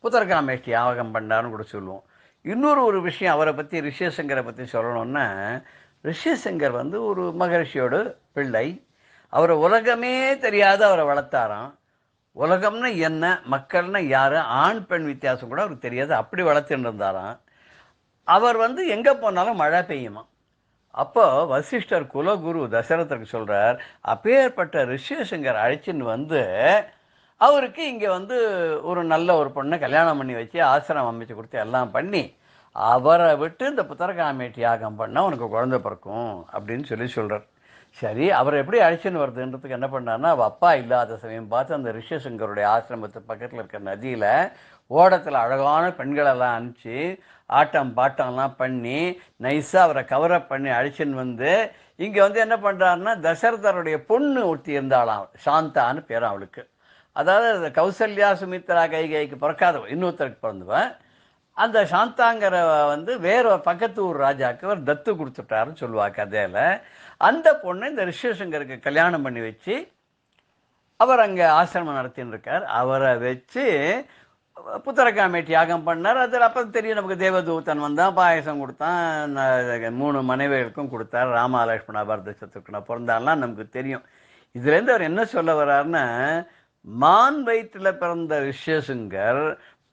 புத்திரகாமேஷ்டி யாகம் பண்ணார்னு கூட சொல்லுவோம். இன்னொரு விஷயம் அவரை பற்றி ரிஷ்யசிங்கரை பற்றி சொல்லணும்னா, ரிஷ்யசிங்கர் வந்து ஒரு மகரிஷியோட பிள்ளை. அவரை உலகமே தெரியாத அவரை வளர்த்தாராம். உலகம்னா என்ன, மக்கள்னா யார், ஆண் பெண் வித்தியாசம் கூட அவருக்கு தெரியாது, அப்படி வளர்த்துட்டு இருந்தாராம். அவர் வந்து எங்கே போனாலும் மழை பெய்யுமா. அப்போ வசிஷ்டர் குலகுரு தசரதற்கு சொல்கிறார், அப்பேற்பட்ட ரிஷ்யசிங்கர் அழைச்சின்னு வந்து அவருக்கு இங்கே வந்து ஒரு நல்ல ஒரு பொண்ணை கல்யாணம் பண்ணி வச்சு ஆசிரமம் அமைச்சு கொடுத்து எல்லாம் பண்ணி அவரை விட்டு இந்த புத்திரகாமேட்டி யாகம் பண்ணால் உனக்கு குழந்தை பிறக்கும் அப்படின்னு சொல்கிறார். சரி, அவர் எப்படி அழைச்சின்னு வருதுன்றதுக்கு என்ன பண்ணார்னா, அவள் அப்பா இல்லாத சமயம் பார்த்து அந்த ரிஷ்யசிங்கருடைய ஆசிரமத்து பக்கத்தில் இருக்கிற நதியில் ஓடத்தில் அழகான பெண்களெல்லாம் அனுப்பிச்சு ஆட்டம் பாட்டம்லாம் பண்ணி நைஸாக அவரை கவரப் பண்ணி அழைச்சின்னு வந்து இங்கே வந்து என்ன பண்ணுறாருன்னா, தசரதருடைய பொண்ணு ஒருத்தி இருந்தாலாம், சாந்தான்னு பேரும் அவளுக்கு. அதாவது கௌசல்யா சுமித்ரா கைகைக்கு பிறக்காத இன்னொருத்தருக்கு பிறந்தவன். அந்த சாந்தாங்கிற வந்து வேற பக்கத்து ஊர் ராஜாவுக்கு அவர் தத்து கொடுத்துட்டாருன்னு சொல்லுவா கதையில். அந்த பொண்ணை இந்த ரிஷ்யசிங்கருக்கு கல்யாணம் பண்ணி வச்சு அவர் அங்கே ஆசிரமம் நடத்தின்னு இருக்கார். அவரை வச்சு புத்திரகாமேட்டி யாகம் பண்ணார். அதில் அப்போ தெரியும் நமக்கு, தேவதூதன் வந்தான், பாயசம் கொடுத்தான், 3 மனைவிகளுக்கும் கொடுத்தார், ராமா லக்ஷ்மணா பரத சத்ருக்னா பிறந்தாலாம் நமக்கு தெரியும். இதுலேருந்து அவர் என்ன சொல்ல வர்றாருன்னா, மான் வயிற்றில் பிறந்த ரிஷ்யசிங்கர்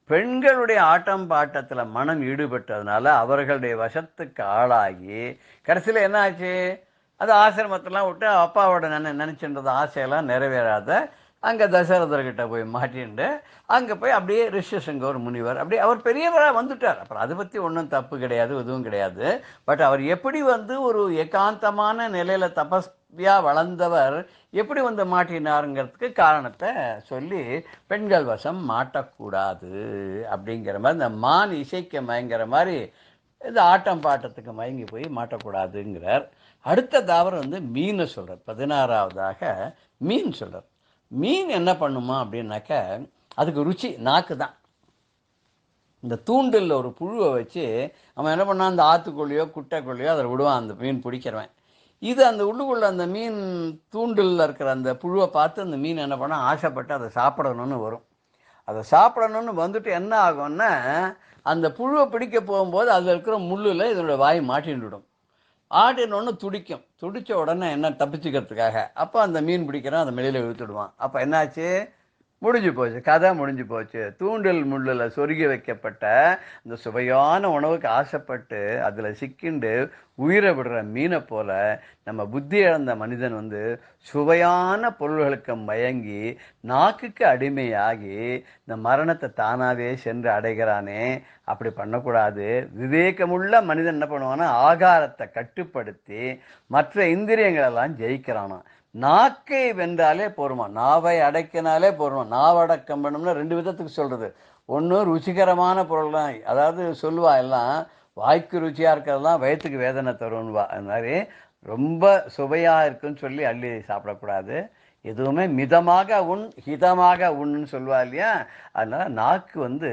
பெண்களுடைய ஆட்டம் பாட்டத்தில் மனம் ஈடுபட்டதுனால அவர்களுடைய வசத்துக்கு ஆளாகி கடைசியில் என்ன ஆச்சு, அது ஆசிரமத்தெல்லாம் விட்டு அப்பாவோட நினச்சின்றது ஆசையெல்லாம் நிறைவேறாத அங்கே தசரதர்கிட்ட போய் மாட்டின்ட்டு அங்கே போய் அப்படியே ரிஷ்யசிங்க ஒரு முனிவர் அப்படியே அவர் பெரியவராக வந்துட்டார். அப்புறம் அதை பற்றி ஒன்றும் தப்பு கிடையாது, எதுவும் கிடையாது. பட் அவர் எப்படி வந்து ஒரு ஏகாந்தமான நிலையில் தபஸ் வளர்ந்தவர் எப்படி வந்து மாட்டினாருங்கிறதுக்கு காரணத்தை சொல்லி பெண்கள் வசம் மாட்டக்கூடாது அப்படிங்கிற மாதிரி இந்த மான் இசைக்க மயங்கிற மாதிரி இந்த ஆட்டம் பாட்டத்துக்கு மயங்கி போய் மாட்டக்கூடாதுங்கிறார். அடுத்த தாவரம் வந்து மீனை சொல்கிறார். 16வதாக மீன் சொல்கிறார். மீன் என்ன பண்ணுமா அப்படின்னாக்க அதுக்கு ருச்சி நாக்கு தான். இந்த தூண்டில் ஒரு புழுவை வச்சு அவன் என்ன பண்ணான், அந்த ஆற்றுக்குள்ளேயோ குட்டைக்குள்ளேயோ அதில் விடுவான் அந்த மீன் பிடிக்கிறவன். இது அந்த உள்ளுக்குள்ள அந்த மீன் தூண்டில் இருக்கிற அந்த புழுவை பார்த்து அந்த மீன் என்ன பண்ணால் ஆசைப்பட்டு அதை சாப்பிடணும்னு வரும். அதை சாப்பிடணும்னு வந்துட்டு என்ன ஆகும்னா அந்த புழுவை பிடிக்க போகும்போது அதில் இருக்கிற முள்ளில் இதனோட வாய் மாட்டின்னுடும். ஆட்டினோன்னு துடிக்கும். துடித்த உடனே என்ன தப்பிச்சுக்கிறதுக்காக அப்போ அந்த மீன் பிடிக்கிறான் அந்த வெளியில் இழுத்துடுவான். அப்போ என்னாச்சு, முடிஞ்சு போச்சு, கதை முடிஞ்சு போச்சு. தூண்டில் முள்ளில் சொருகி வைக்கப்பட்ட இந்த சுவையான உணவுக்கு ஆசைப்பட்டு அதில் சிக்கிண்டு உயிரை விடுற மீனை போல நம்ம புத்தி இழந்த மனிதன் வந்து சுவையான பொருள்களுக்கு மயங்கி நாக்குக்கு அடிமையாகி இந்த மரணத்தை தானாகவே சென்று அடைகிறானே. அப்படி பண்ணக்கூடாது. விவேகமுள்ள மனிதன் என்ன பண்ணுவான்னா ஆகாரத்தை கட்டுப்படுத்தி மற்ற இந்திரியங்களெல்லாம் ஜெயிக்கிறானா. நாக்கை வென்றாலே போருமா, நாவை அடைக்கினாலே போருமா. நாவடக்கம் பண்ணணும்னா 2 விதத்துக்கு சொல்கிறது. ஒன்று ருச்சிகரமான பொருள்லாம், அதாவது சொல்லுவா எல்லாம் வாய்க்கு ருச்சியாக இருக்கிறதெல்லாம் வயிற்றுக்கு வேதனை தரும்னுவா. அது மாதிரி ரொம்ப சுவையாக இருக்குன்னு சொல்லி அள்ளி சாப்பிடக்கூடாது. எதுவுமே மிதமாக உண் ஹிதமாக உண்ணுன்னு சொல்லுவா இல்லையா. அதனால் நாக்கு வந்து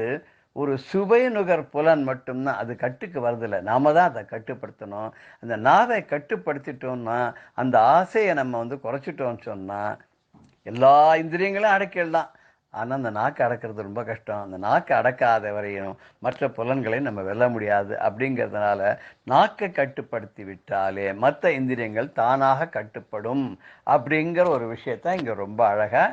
ஒரு சுவை நுகர் புலன் மட்டும்தான், அது கட்டுக்கு வரதில்லை. நாம தான் அதை கட்டுப்படுத்தணும். அந்த நாவை கட்டுப்படுத்திட்டோம்னா அந்த ஆசையை நம்ம வந்து குறைச்சிட்டோம்னு சொன்னால் எல்லா இந்திரியங்களும் அடக்கிடலாம். ஆனால் அந்த நாக்கு அடக்கிறது ரொம்ப கஷ்டம். அந்த நாக்கு அடக்காத வரையும் மற்ற புலன்களை நம்ம வெல்ல முடியாது. அப்படிங்கிறதுனால நாக்கை கட்டுப்படுத்தி விட்டாலே மற்ற இந்திரியங்கள் தானாக கட்டுப்படும் அப்படிங்கிற ஒரு விஷயத்த இங்கே ரொம்ப அழகாக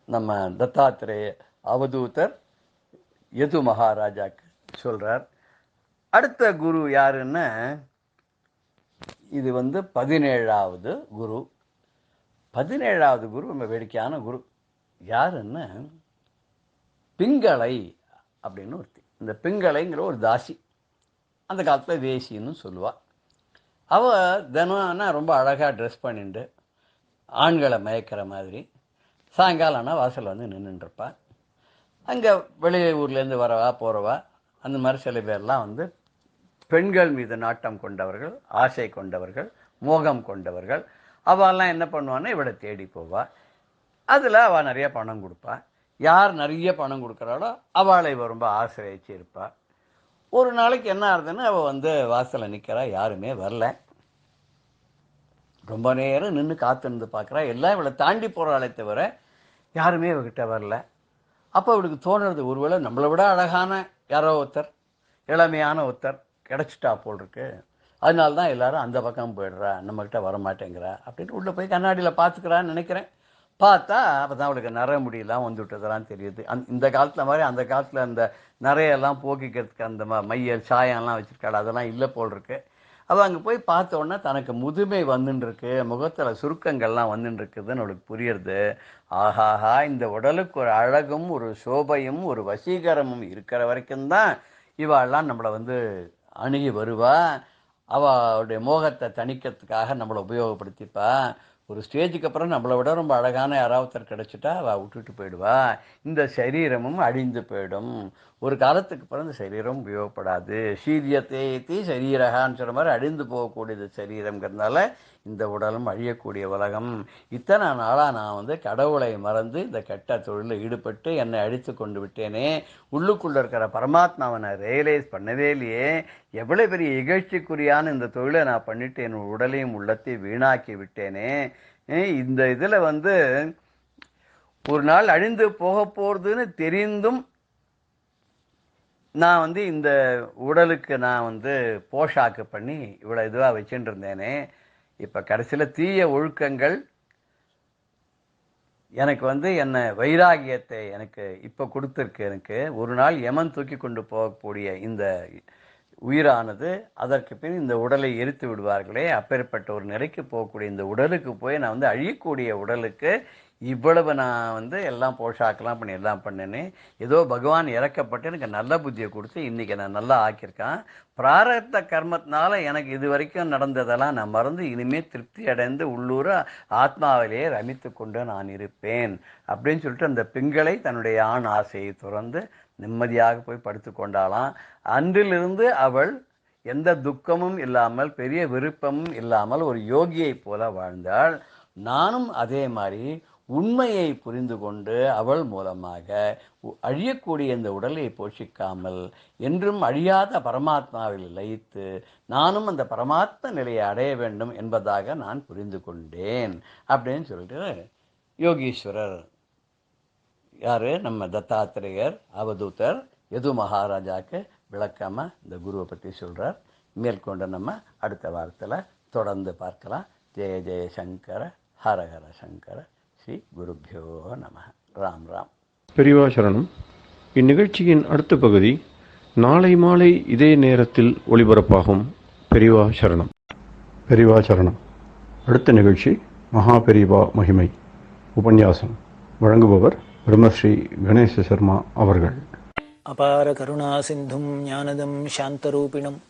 நம்ம தத்தாத்திரேய அவதூதர் யது மகாராஜாக்கு சொல்கிறார். அடுத்த குரு யாருன்னா இது வந்து 17வது குரு. 17வது குரு ரொம்ப வேடிக்கையான குரு. யாருன்னா பிங்களை அப்படின்னு ஒருத்தி. இந்த பிங்களைங்கிற ஒரு தாசி, அந்த காலத்தில் வேசின்னு சொல்லுவாள். அவள் தினம்னா ரொம்ப அழகாக ட்ரெஸ் பண்ணிட்டு ஆண்களை மயக்கிற மாதிரி சாயங்காலம் ஆனால் வாசல் வந்து நின்றுட்டுருப்பாள். அங்கே வெளியூர்லேருந்து வரவா போகிறவா அந்த மாதிரி சில பேர்லாம் வந்து பெண்கள் மீது நாட்டம் கொண்டவர்கள், ஆசை கொண்டவர்கள், மோகம் கொண்டவர்கள். அவெல்லாம் என்ன பண்ணுவான்னா இவளை தேடி போவாள். அதில் அவள் நிறைய பணம் கொடுப்பாள். யார் நிறைய பணம் கொடுக்குறாளோ அவளை இவள் ரொம்ப ஆசிரியச்சு இருப்பாள். ஒரு நாளைக்கு என்ன ஆகுதுன்னு அவள் வந்து வாசலில் நிற்கிறா, யாருமே வரல. ரொம்ப நேரம் நின்று காத்துருந்து பார்க்குறா. எல்லாம் இவளை தாண்டி போகிறாளே தவிர யாருமே இவகிட்ட வரல. அப்போ அவளுக்கு தோணுறது, ஒருவேளை நம்மளை விட அழகான யாரோ ஒருத்தர், இளமையான ஒருத்தர் கிடச்சிட்டா போல் இருக்கு, அதனால தான் எல்லாரும் அந்த பக்கம் போயிடுறா, நம்மக்கிட்ட வரமாட்டேங்கிறா அப்படின்னு உள்ளே போய் கண்ணாடியில் பார்த்துக்கிறான்னு நினைக்கிறேன். பார்த்தா அப்போ தான் அவளுக்கு நிற முடியெல்லாம் வந்து விட்டதெல்லாம் தெரியுது. இந்த காலத்தில் மாதிரி அந்த காலத்தில் அந்த நிறையெல்லாம் போக்கிக்கிறதுக்கு அந்த மையல் சாயம்லாம் வச்சுருக்காள், அதெல்லாம் இல்லை போல் இருக்கு. அவள் அங்கே போய் பார்த்த உடனே தனக்கு முதுமை வந்துட்டுருக்கு, முகத்தில் சுருக்கங்கள்லாம் வந்துட்டுருக்குதுன்னு அவளுக்கு புரியுறது. ஆஹாஹா, இந்த உடலுக்கு ஒரு அழகும் ஒரு சோபையும் ஒரு வசீகரமும் இருக்கிற வரைக்கும் தான் இவாளெல்லாம் நம்மளை வந்து அணுகி வருவா. அவளுடைய மோகத்தை தணிக்கிறதுக்காக நம்மளை உபயோகப்படுத்திப்பா. ஒரு ஸ்டேஜுக்கு அப்புறம் நம்மளை விட ரொம்ப அழகான யாராவத்தர் கிடச்சிட்டா அவள் விட்டுட்டு போயிடுவா. இந்த சரீரமும் அழிந்து போயிடும். ஒரு காலத்துக்கு அப்புறம் இந்த சரீரம் உபயோகப்படாது. சீரியத்தை சரீரகான்னு சொல்கிற மாதிரி அழிந்து போகக்கூடியது சரீரங்கிறதுனால இந்த உடலும் அழியக்கூடிய உலகம். இத்தனை நாளாக நான் வந்து கடவுளை மறந்து இந்த கெட்ட தொழிலில் ஈடுபட்டு என்னை அழித்து கொண்டு விட்டேனே. உள்ளுக்குள்ளே இருக்கிற பரமாத்மாவை நான் ரியலைஸ் பண்ணவே இல்லையே. எவ்வளோ பெரிய இகழ்ச்சிக்குரியான இந்த தொழிலை நான் பண்ணிட்டு என் உடலையும் உள்ளத்தையும் வீணாக்கி விட்டேனே. இந்த இதில் வந்து ஒரு நாள் அழிந்து போக போகிறதுன்னு தெரிந்தும் நான் வந்து இந்த உடலுக்கு நான் வந்து போஷாக்கு பண்ணி இவ்வளோ இதுவாக வச்சுட்டு இருந்தேனே. இப்போ கடைசியில் தீய ஒழுக்கங்கள் எனக்கு வந்து என்ன வைராகியத்தை எனக்கு இப்போ கொடுத்துருக்கு. எனக்கு ஒரு நாள் யமன் தூக்கி கொண்டு போகக்கூடிய இந்த உயிரானது அதற்கு பின் இந்த உடலை எரித்து விடுவார்களே, அப்பேற்பட்ட ஒரு நிலைக்கு போகக்கூடிய இந்த உடலுக்கு போய் நான் வந்து அழியக்கூடிய உடலுக்கு இவ்வளவு நான் வந்து எல்லாம் போஷாக்கெல்லாம் பண்ணி எல்லாம் பண்ணினேனே, ஏதோ பகவான் இறக்கப்பட்டு எனக்கு நல்ல புத்தியை கொடுத்து இன்றைக்கி நான் நல்லா ஆக்கியிருக்கான். பிராரத்த கர்மத்தினால எனக்கு இது வரைக்கும் நடந்ததெல்லாம் நான் மறந்து இனிமேல் திருப்தி அடைந்து உள்ளூர ஆத்மாவிலேயே ரமித்து கொண்டு நான் இருப்பேன் அப்படின்னு சொல்லிட்டு அந்த பெண்களை தன்னுடைய ஆண் ஆசையை துறந்து நிம்மதியாக போய் படுத்து கொண்டாலாம். அன்றிலிருந்து அவள் எந்த துக்கமும் இல்லாமல் பெரிய விருப்பமும் இல்லாமல் ஒரு யோகியை போல வாழ்ந்தாள். நானும் அதே மாதிரி உண்மையை புரிந்து கொண்டு அவள் மூலமாக அழியக்கூடிய இந்த உடலை போஷிக்காமல் என்றும் அழியாத பரமாத்மாவில் லயித்து நானும் அந்த பரமாத்ம நிலையை அடைய வேண்டும் என்பதாக நான் புரிந்து கொண்டேன் அப்படின்னு சொல்லிட்டு யோகீஸ்வரர் யார், நம்ம தத்தாத்திரேயர் அவதூதர் யது மகாராஜாவுக்கு விளக்காமல் இந்த குருவை பற்றி சொல்கிறார். மேற்கொண்டு நம்ம அடுத்த வாரத்தில் தொடர்ந்து பார்க்கலாம். ஜெய ஜெய சங்கர ஹர ஹர சங்கர ஸ்ரீ குருபியோ நம. ராம் ராம். பெரியவா சரணம். இந்நிகழ்ச்சியின் அடுத்த பகுதி நாளை மாலை இதே நேரத்தில் ஒளிபரப்பாகும். பெரியவா சரணம். பெரியவா சரணம். அடுத்த நிகழ்ச்சி மகா பெரியவா மகிமை உபன்யாசம். வழங்குபவர் பிரம்மஸ்ரீ கணேச சர்மா அவர்கள். அபார கருணா சிந்தும் ஞானதம் சாந்தரூபிணம்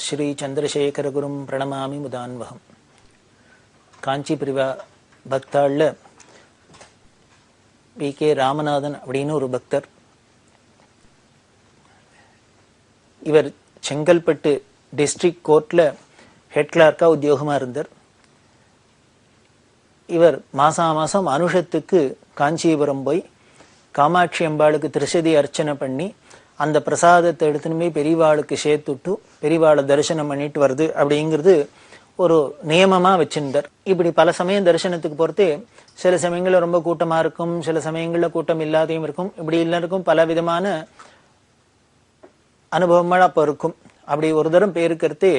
ஸ்ரீ சந்திரசேகரகுரும் பிரணமாமி முதான்வகம். காஞ்சி பிரிவா பக்தாள்ல கே ராமநாதன் அப்படின்னு ஒரு பக்தர். இவர் செங்கல்பட்டு டிஸ்ட்ரிக்ட் கோர்ட்ல ஹெட் கிளார்க்கா உத்தியோகமா இருந்தார். இவர் மாசம் அனுஷத்துக்கு காஞ்சிபுரம் போய் காமாட்சி அம்பாளுக்கு திருஷதி அர்ச்சனை பண்ணி அந்த பிரசாதத்தை எடுத்துன்னு போய் பெரியவாளுக்கு சேர்த்துட்டு பெரியவாளை தரிசனம் பண்ணிட்டு வருது அப்படிங்கிறது ஒரு நியமமா வச்சிருந்தார். இப்படி பல சமயம் தரிசனத்துக்கு போறது சில சமயங்கள்ல ரொம்ப கூட்டமா இருக்கும், சில சமயங்கள்ல கூட்டம் இல்லாதையும் இருக்கும். இப்படி எல்லாருக்கும் பல விதமான அனுபவங்கள் அப்ப இருக்கும். அப்படி ஒரு தரம் பேருக்கிறது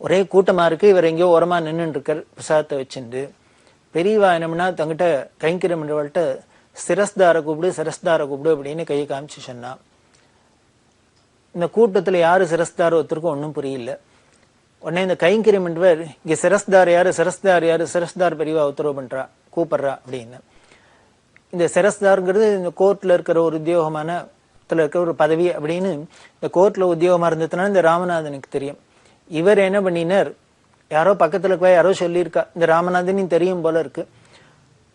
ஒரே கூட்டமா இருக்கு, இவர் எங்கேயோ ஓரமா நின்று இருக்கார் பிரசாதத்தை வச்சுட்டு. பெரியவா என்னம்னா தங்கிட்ட கைங்கிரம் என்றவள்கிட்ட சிரஸ்தார கூப்பிடு அப்படின்னு கையை காமிச்சு சொன்னா. இந்த கூட்டத்துல யாரு சிரஸ்தார் ஒருத்தருக்கும் ஒன்றும் புரியல. உடனே இந்த கைங்கிரம் என்றவர் இங்க சிரஸ்தார் யாரு, சிரஸ்தார் பெரியவா உத்தரவு பண்றா கூப்பிடுறா அப்படின்னு. இந்த சிரஸ்தார்ங்கிறது இந்த கோர்ட்ல இருக்கிற ஒரு உத்தியோகமான இருக்கிற ஒரு பதவி அப்படின்னு இந்த கோர்ட்ல உத்தியோகமா இருந்ததுனால இந்த ராமநாதனுக்கு தெரியும். இவர் என்ன பண்ணினார், யாரோ பக்கத்துல போய் யாரோ சொல்லியிருக்கா இந்த ராமநாதனையும் தெரியும் போல இருக்கு.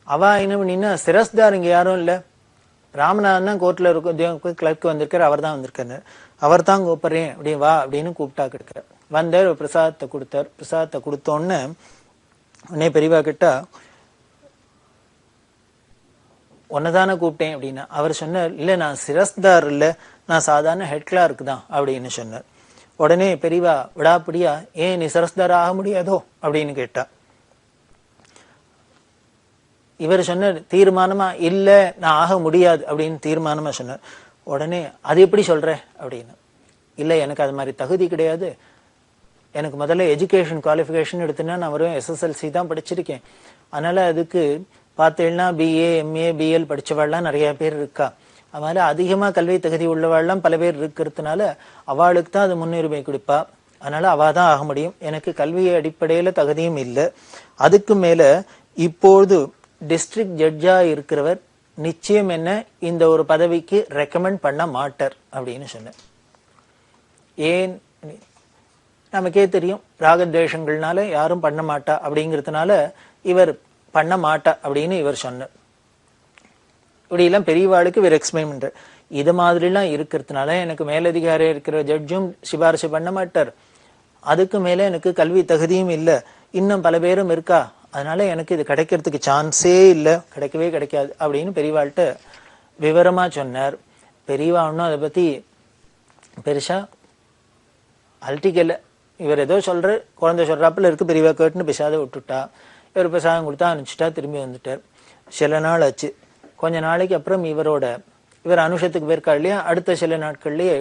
அவ என்ன பண்ணினா சிரஸ்தார் இங்க யாரும் இல்ல, ராமநாதன் தான் கோர்ட்ல இருக்கும் கிளர்க்கு வந்திருக்காரு, அவர் தான் வந்திருக்காரு, அவர் தான் கூப்பிடுறேன் அப்படி வா அப்படின்னு கூப்பிட்டா கிடக்கிறார். வந்தார், பிரசாதத்தை கொடுத்தார். பிரசாதத்தை கொடுத்தோன்னு உடனே பெரியவா கிட்ட ஒன்னதானே கூப்பிட்டேன் அப்படின்னா அவர் சொன்னார், இல்ல நான் சிரஸ்தார் இல்ல, நான் சாதாரண ஹெட் கிளார்க் தான் அப்படின்னு சொன்னார். உடனே பெரியவா விடாப்படியா ஏன் நீ சிரஸ்தார் ஆக முடியாதோ அப்படின்னு கேட்டா. இவர் சொன்னார் தீர்மானமா இல்ல நான் ஆக முடியாது அப்படின்னு தீர்மானமா சொன்னார். உடனே அது எப்படி சொல்ற அப்படின்னு, இல்ல எனக்கு அது மாதிரி தகுதி கிடையாது, எனக்கு முதல்ல எஜுகேஷன் குவாலிஃபிகேஷன் எடுத்துன்னா நான் வெறும் SSLC தான் படிச்சிருக்கேன், அதனால அதுக்கு பார்த்தேன்னா BA MA BL படிச்சவாள்லாம் நிறைய பேர் இருக்கா, அதனால அதிகமா கல்வி தகுதி உள்ளவாள்லாம் பல பேர் இருக்கிறதுனால அவளுக்கு தான் அது முன்னுரிமை கொடுப்பா, அதனால அவ தான் ஆக முடியும், எனக்கு கல்வி அடிப்படையில தகுதியும் இல்லை. அதுக்கு மேல இப்போது டிஸ்ட்ரிக்ட் ஜட்ஜா இருக்கிறவர் நிச்சயம் என்ன இந்த ஒரு பதவிக்கு ரெக்கமெண்ட் பண்ண மாட்டார் அப்படின்னு சொன்னேன். ஏன் நமக்கே தெரியும், ராகத்வேஷங்கள்னால யாரும் பண்ண மாட்டா அப்படிங்கிறதுனால இவர் பண்ண மாட்டா அப்படின்னு இவர் சொன்னார். இப்படி எல்லாம் பெரியவாளுக்கு இவர் எக்ஸ்பிளைன் பண்றார். இது மாதிரி எல்லாம் இருக்கிறதுனால எனக்கு மேலதிகாரி இருக்கிற ஜட்ஜும் சிபாரிசு பண்ண மாட்டார், அதுக்கு மேல எனக்கு கல்வி தகுதியும் இல்லை, இன்னும் பல பேரும் இருக்கா, அதனால எனக்கு இது கிடைக்கிறதுக்கு சான்ஸே இல்லை, கிடைக்கவே கிடைக்காது அப்படின்னு பெரியவாள்கிட்ட விவரமா சொன்னார். பெரியவா ஒன்னும் அதை பத்தி பெருசா அல்ட்டிக்கல, இவர் ஏதோ சொல்ற குழந்தை சொல்றாப்புல இருக்கு, பெரியவா கேட்டுன்னு பிசாத விட்டுட்டா. இவர் பிரசாதம் கொடுத்தா அனுப்பிச்சுட்டா, திரும்பி வந்துட்டார். சில நாள் ஆச்சு. கொஞ்ச நாளைக்கு அப்புறம் இவர் அனுஷத்துக்கு போயிருக்கா இல்லையா, அடுத்த சில நாட்கள்லயே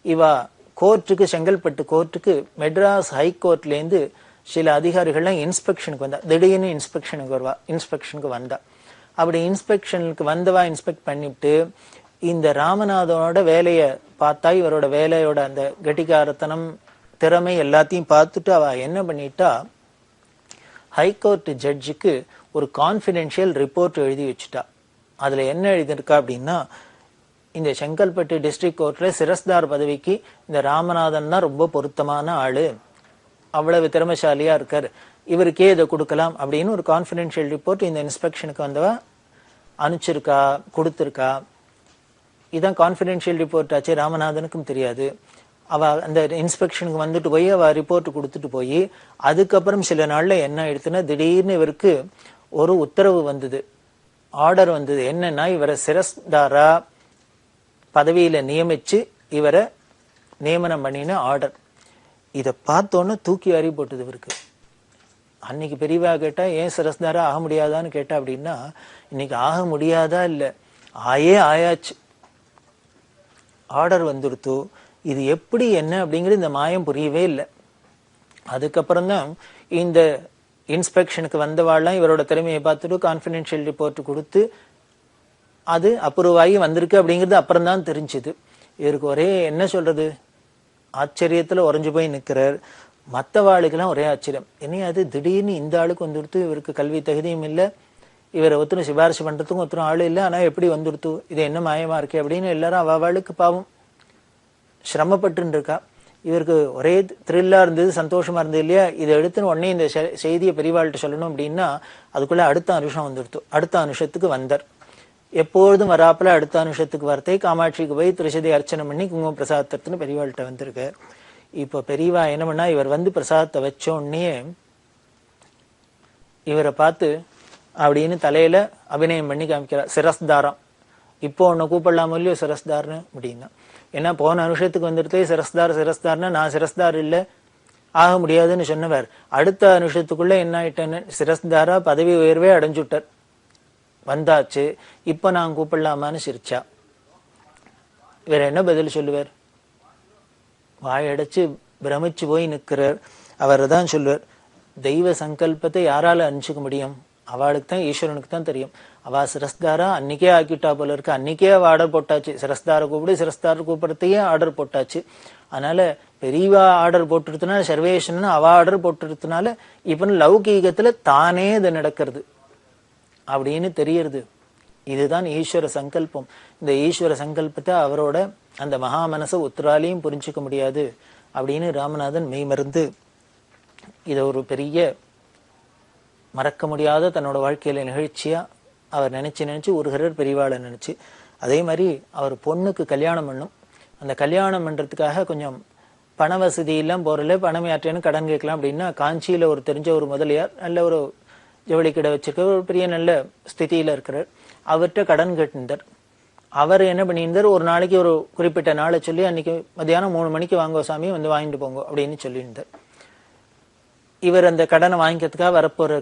இவா கோர்ட்டுக்கு, செங்கல்பட்டு கோர்ட்டுக்கு மெட்ராஸ் ஹைகோர்ட்லேருந்து சில அதிகாரிகள்லாம் இன்ஸ்பெக்ஷனுக்கு வந்தா. திடீர்னு இன்ஸ்பெக்ஷனுக்கு வந்தா. அப்படி இன்ஸ்பெக்ஷனுக்கு வந்தவா இன்ஸ்பெக்ட் பண்ணிட்டு இந்த ராமநாதனோட வேலையை பார்த்தா இவரோட வேலையோட அந்த கெட்டிக்காரத்தனம் திறமை எல்லாத்தையும் பார்த்துட்டு அவ என்ன பண்ணிட்டா, ஹைகோர்ட் ஜட்ஜுக்கு ஒரு கான்ஃபிடென்ஷியல் ரிப்போர்ட் எழுதி வச்சுட்டா. அதுல என்ன எழுதியிருக்கா அப்படின்னா, இந்த செங்கல்பட்டு டிஸ்ட்ரிக்ட் கோர்ட்ல சிரஸ்தார் பதவிக்கு இந்த ராமநாதன் தான் ரொம்ப பொருத்தமான ஆளு, அவ்வளவு திறமைசாலியா இருக்காரு, இவருக்கே இதை கொடுக்கலாம் அப்படின்னு ஒரு கான்ஃபிடென்ஷியல் ரிப்போர்ட் இந்த இன்ஸ்பெக்ஷனுக்கு வந்தவ அனுப்பிச்சிருக்கா, கொடுத்துருக்கா. இதான் கான்ஃபிடென்ஷியல் ரிப்போர்ட் ஆச்சு, ராமநாதனுக்கும் தெரியாது. அவ அந்த இன்ஸ்பெக்ஷனுக்கு வந்துட்டு போய் அவ ரிப்போர்ட் கொடுத்துட்டு போய் அதுக்கப்புறம் சில நாள்ல என்ன எடுத்துன்னா, திடீர்னு இவருக்கு ஒரு உத்தரவு வந்தது, ஆர்டர் வந்தது. என்னன்னா, இவரை சிரஸ்தாரா பதவியில நியமிச்சு இவரை நியமனம் பண்ணின ஆர்டர். இதை பார்த்தோன்னு தூக்கி அறி போட்டது இவருக்கு. அன்னைக்கு பெரியவா கேட்டா, ஏன் சிரஸ்தாரா ஆக முடியாதான்னு கேட்டா அப்படின்னா, இன்னைக்கு ஆக முடியாதா இல்ல, ஆயாச்சு, ஆர்டர் வந்துடுத்து. இது எப்படி என்ன அப்படிங்கிறது இந்த மாயம் புரியவே இல்லை. அதுக்கப்புறம் தான் இந்த இன்ஸ்பெக்ஷனுக்கு வந்தவாள்லாம் இவரோட திறமையை பார்த்துட்டு கான்ஃபிடென்ஷியல் ரிப்போர்ட் கொடுத்து அது அப்ரூவ் ஆகி வந்திருக்கு அப்படிங்கிறது அப்புறம் தான் தெரிஞ்சுது. இவருக்கு ஒரே என்ன சொல்றது, ஆச்சரியத்துல உறைஞ்சு போய் நிற்கிறார். மற்றவாளுக்கெல்லாம் ஒரே ஆச்சரியம், என்ன அது திடீர்னு இந்த ஆளுக்கு வந்துடுத்து, இவருக்கு கல்வி தகுதியும் இல்லை, இவரை ஒருத்தரும் சிபாரிசு பண்றதுக்கும் ஒருத்தரும் ஆளு இல்லை, ஆனா எப்படி வந்துடுத்து, இது என்ன மாயமா இருக்கு அப்படின்னு எல்லாரும் அவளுக்கு பாவம் சிரமப்பட்டு இருக்கா. இவருக்கு ஒரே த்ரில்லா இருந்தது, சந்தோஷமா இருந்தது இல்லையா. இதை எடுத்துன்னு உடனே இந்த செய்தியை பெரியவாள்கிட்ட சொல்லணும் அப்படின்னா அதுக்குள்ள அடுத்த அனுஷம் வந்துடுத்து. அடுத்த அனுஷத்துக்கு வந்தார். எப்பொழுதும் வராப்புல அடுத்த அனுஷத்துக்கு வரத்தை காமாட்சிக்கு போய் திருஷதி அர்ச்சனை பண்ணி குங்கும பிரசாதத்துன்னு பெரியவாள்கிட்ட வந்திருக்கு. இப்போ பெரியவா என்ன பண்ணா, இவர் வந்து பிரசாதத்தை வச்ச உடனே இவரை பார்த்து அப்படின்னு தலையில அபிநயம் பண்ணி காமிக்கிறார், சிரஸ்தாரம். இப்போ உன்னை கூப்பிடலாம் இல்லையோ சிரஸ்தார்னு அப்படின்னா. ஏன்னா போன அனுஷத்துக்கு வந்துடுத்தே சிரஸ்தார்னா நான் சிரஸ்தார் இல்லை, ஆக முடியாதுன்னு சொன்னவர் அடுத்த அனுஷத்துக்குள்ள என்ன ஆயிட்டேன்னு சிரஸ்தாரா பதவி உயர்வே அடைஞ்சுட்டார், வந்தாச்சு, இப்ப நான் கூப்பிடலாமான்னு சிரிச்சா. இவர் என்ன பதில் சொல்லுவார், வாயடைச்சு பிரமிச்சு போய் நிற்கிறார். அவர் தான் சொல்லுவார், தெய்வ சங்கல்பத்தை யாரால அனுப்பிச்சுக்க முடியும், அவளுக்கு தான், ஈஸ்வரனுக்கு தான் தெரியும். அவ சிரஸ்தாரா அன்னைக்கே ஆக்கிட்டா போல இருக்கு, அன்னைக்கே அவ ஆர்டர் போட்டாச்சு, சிரஸ்தார கூப்பிடு, சிரஸ்தார கூப்பிடத்தையே ஆர்டர் போட்டாச்சு. அதனால பெரியவா ஆர்டர் போட்டுருத்தனால, சர்வேஷன் அவ ஆர்டர் போட்டுருத்தனால இப்ப லௌகீகத்துல தானே இது நடக்கிறது அப்படின்னு தெரியறது. இதுதான் ஈஸ்வர சங்கல்பம். இந்த ஈஸ்வர சங்கல்பத்தை அவரோட அந்த மகா மனசை உத்தராலையும் புரிஞ்சுக்க முடியாது அப்படின்னு ராமநாதன் மெய்மருந்து இதை ஒரு பெரிய மறக்க முடியாத தன்னோட வாழ்க்கையில நிகழ்ச்சியா அவர் நினைச்சு உருகிறார், பெரியவாளை நினைச்சு. அதே மாதிரி அவர் பொண்ணுக்கு கல்யாணம் பண்ணும். அந்த கல்யாணம் பண்றதுக்காக கொஞ்சம் பண வசதி எல்லாம் போறல, பணம் யாற்றேன்னு கடன் கேட்கலாம் அப்படின்னா காஞ்சியில ஒரு தெரிஞ்ச ஒரு முதலியார், நல்ல ஒரு ஜவுளி கடை வச்சிருக்க ஒரு பெரிய நல்ல ஸ்திதியில இருக்கிறார். அவர்கிட்ட கடன் கேட்டிருந்தார். அவர் என்ன பண்ணியிருந்தார், ஒரு நாளைக்கு ஒரு குறிப்பிட்ட நாளை சொல்லி அன்னைக்கு மத்தியானம் 3 மணிக்கு வாங்க சாமி, வந்து வாங்கிட்டு போங்க அப்படின்னு சொல்லியிருந்தார். இவர் அந்த கடனை வாங்கிக்கிறதுக்காக வரப்போற